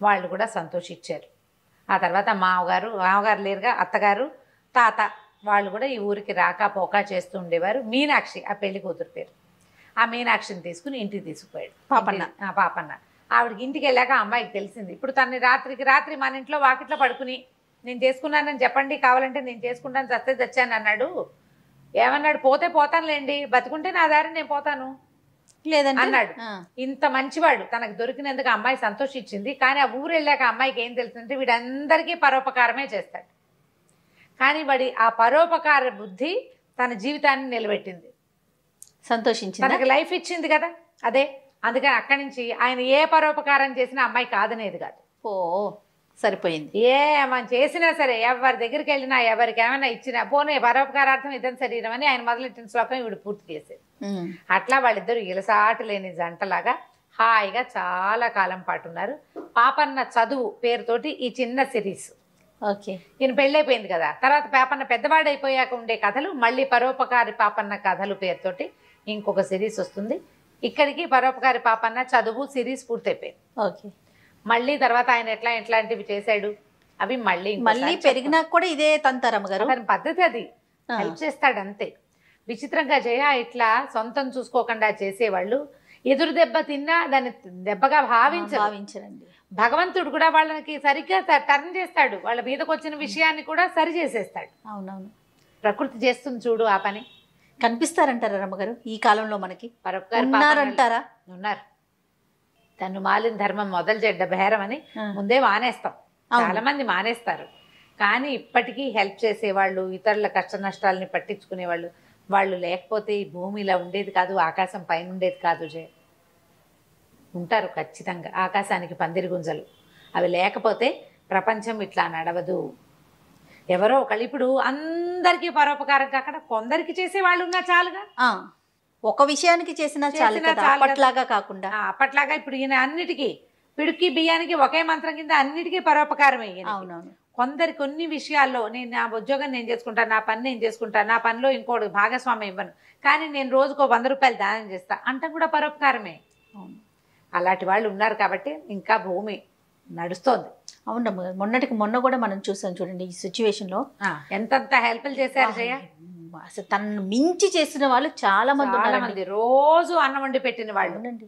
వాళ్ళు కూడా సంతోషించారు. ఆ తర్వాత మామగారు లేరుగా, అత్తగారు తాత వాళ్ళు కూడా ఈ ఊరికి రాక పోక చేస్తూ ఉండేవారు. మీనాక్షి ఆ పెళ్లి కూతురు పేరు. ఆ మీనాక్షిని తీసుకుని ఇంటికి తీసుకుపోయాడు పాపన్న. ఆవిడకి ఇంటికి వెళ్ళాక అమ్మాయికి తెలిసింది. ఇప్పుడు తనని రాత్రి మన ఇంట్లో వాకిట్లో పడుకుని నేను చేసుకున్నానని చెప్పండి, కావాలంటే నేను చేసుకుంటాను, చస్తే చచ్చాను అన్నాడు. ఏమన్నాడు, పోతే పోతానులేండి, బతుకుంటే నా దారి నేను పోతాను లేదండి అన్నాడు. ఇంత మంచివాడు, తనకు దొరికినందుకు అమ్మాయి సంతోషించింది. కానీ ఆ ఊరు వెళ్ళాక అమ్మాయికి ఏం తెలుస్తుందంటే వీడందరికీ పరోపకారమే చేస్తాడు. కానీ వాడి ఆ పరోపకార బుద్ధి తన జీవితాన్ని నిలబెట్టింది, సంతోషించింది, తనకి లైఫ్ ఇచ్చింది కదా అదే. అందుకని అక్కడి నుంచి ఆయన ఏ పరోపకారం చేసినా అమ్మాయి కాదనేది కాదు. సరిపోయింది. ఏమని చేసినా సరే, ఎవరి దగ్గరికి వెళ్ళినా ఎవరికి ఏమైనా ఇచ్చినా పోనీ పరోపకారార్థం ఇతని శరీరం అని ఆయన మొదలెట్టిన శ్లోకం ఇవిడు పూర్తి చేసేది. అట్లా వాళ్ళిద్దరు ఇలసాటు లేని జంటలాగా హాయిగా చాలా కాలం పాటు ఉన్నారు. పాపన్న చదువు పేరుతోటి ఈ చిన్న సిరీస్. ఓకే, ఈయన పెళ్ళైపోయింది కదా, తర్వాత పాపన్న పెద్దవాడైపోయాక ఉండే కథలు, మళ్ళీ పరోపకారి పాపన్న కథలు పేరుతోటి ఇంకొక సిరీస్ వస్తుంది. ఇక్కడికి పరోపకారి పాపన్న చదువు సిరీస్ పూర్తయిపోయింది. ఓకే, మళ్ళీ తర్వాత ఆయన ఎట్లాంటివి చేశాడు అవి మళ్ళీ పెరిగినాక కూడా ఇదే తంతారమ్మ గారు. అతని పద్ధతి అది, హెల్ప్ చేస్తాడు అంతే. విచిత్రంగా ఇట్లా సొంతం చూసుకోకుండా చేసేవాళ్ళు ఎదురు దెబ్బ తిన్నా దాన్ని దెబ్బగా భావించరండి. భగవంతుడు కూడా వాళ్ళకి సరిగ్గా టర్న్ చేస్తాడు, వాళ్ళ మీదకి వచ్చిన విషయాన్ని కూడా సరి చేసేస్తాడు. అవునవును, ప్రకృతి చేస్తుంది చూడు ఆ పని. కనిపిస్తారంటారా రమ్మగారు ఈ కాలంలో మనకి? ఉన్నారంటారా? ఉన్నారు. తను మాలిన ధర్మం మొదలు చెడ్డ బేరం అని ముందే మానేస్తాం, చాలా మంది మానేస్తారు. కానీ ఇప్పటికీ హెల్ప్ చేసేవాళ్ళు, ఇతరుల కష్ట నష్టాలని పట్టించుకునేవాళ్ళు వాళ్ళు లేకపోతే ఈ భూమి ఇలా ఉండేది కాదు, ఆకాశం పైన ఉండేది కాదు. ఉంటారు ఖచ్చితంగా. ఆకాశానికి పందిరి గుంజలు అవి లేకపోతే ప్రపంచం ఇట్లా నడవదు. ఎవరో ఒకళ్ళు ఇప్పుడు అందరికీ పరోపకారం కాకుండా కొందరికి చేసే వాళ్ళు ఉన్నా చాలుగా. ఒక విషయానికి చేసినా చాలు, అప్పట్లాగా కాకుండా. అప్పట్లాగా ఇప్పుడు ఈయన అన్నిటికీ పిడికి బియ్యానికి ఒకే మంత్రం కింద అన్నిటికీ పరోపకారం అయ్యింది. అవునవును. కొన్ని విషయాల్లో నేను నా ఉద్యోగం నేను చేసుకుంటాను, నా పని నేను చేసుకుంటాను, నా పనిలో ఇంకోటి భాగస్వామ్యం ఇవ్వను, కానీ నేను రోజుకో 100 రూపాయలు దానం చేస్తా అంటే కూడా పరోపకారమే. అలాంటి వాళ్ళు ఉన్నారు కాబట్టి ఇంకా భూమి నడుస్తోంది. అవునమ్మ, మొన్న కూడా మనం చూసాం చూడండి ఈ సిచ్యువేషన్ లో ఎంతంత హెల్ప్లు చేశారు జయ. అసలు తనను మించి చేసిన వాళ్ళు చాలా మంది. రోజు అన్నం వండి పెట్టిన వాళ్ళు,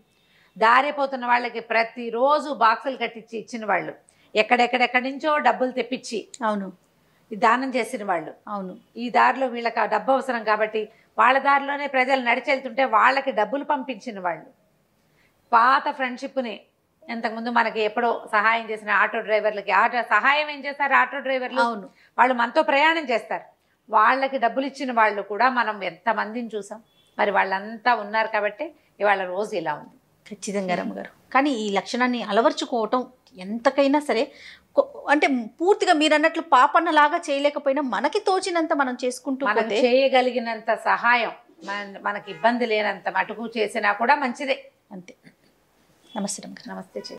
దారిపోతున్న వాళ్ళకి ప్రతిరోజు బాక్సులు కట్టించి ఇచ్చిన వాళ్ళు, ఎక్కడెక్కడెక్కడి నుంచో డబ్బులు తెప్పించి అవును దానం చేసిన వాళ్ళు. అవును, ఈ దారిలో వీళ్ళకి ఆ డబ్బు అవసరం కాబట్టి వాళ్ళ దారిలోనే ప్రజలు నడిచెళ్తుంటే వాళ్ళకి డబ్బులు పంపించిన వాళ్ళు. పాత ఫ్రెండ్షిప్ని ఇంతకుముందు మనకి ఎప్పుడో సహాయం చేసిన ఆటో డ్రైవర్లకి సహాయం ఏం చేస్తారు ఆటో డ్రైవర్లు? అవును, వాళ్ళు మనతో ప్రయాణం చేస్తారు, వాళ్ళకి డబ్బులు ఇచ్చిన వాళ్ళు కూడా మనం ఎంతమందిని చూసాం. మరి వాళ్ళంతా ఉన్నారు కాబట్టి ఇవాళ రోజు ఇలా ఉంది. ఖచ్చితంగా రమ్మగారు. కానీ ఈ లక్షణాన్ని అలవర్చుకోవటం ఎంతకైనా సరే అంటే పూర్తిగా మీరు అన్నట్లు పాపన్నలాగా చేయలేకపోయినా మనకి తోచినంత మనం చేసుకుంటూ మనం చేయగలిగినంత సహాయం మనకి ఇబ్బంది లేనంత మటుకు చేసినా కూడా మంచిదే. అంతే. నమస్తే రమ్మగారు. నమస్తే.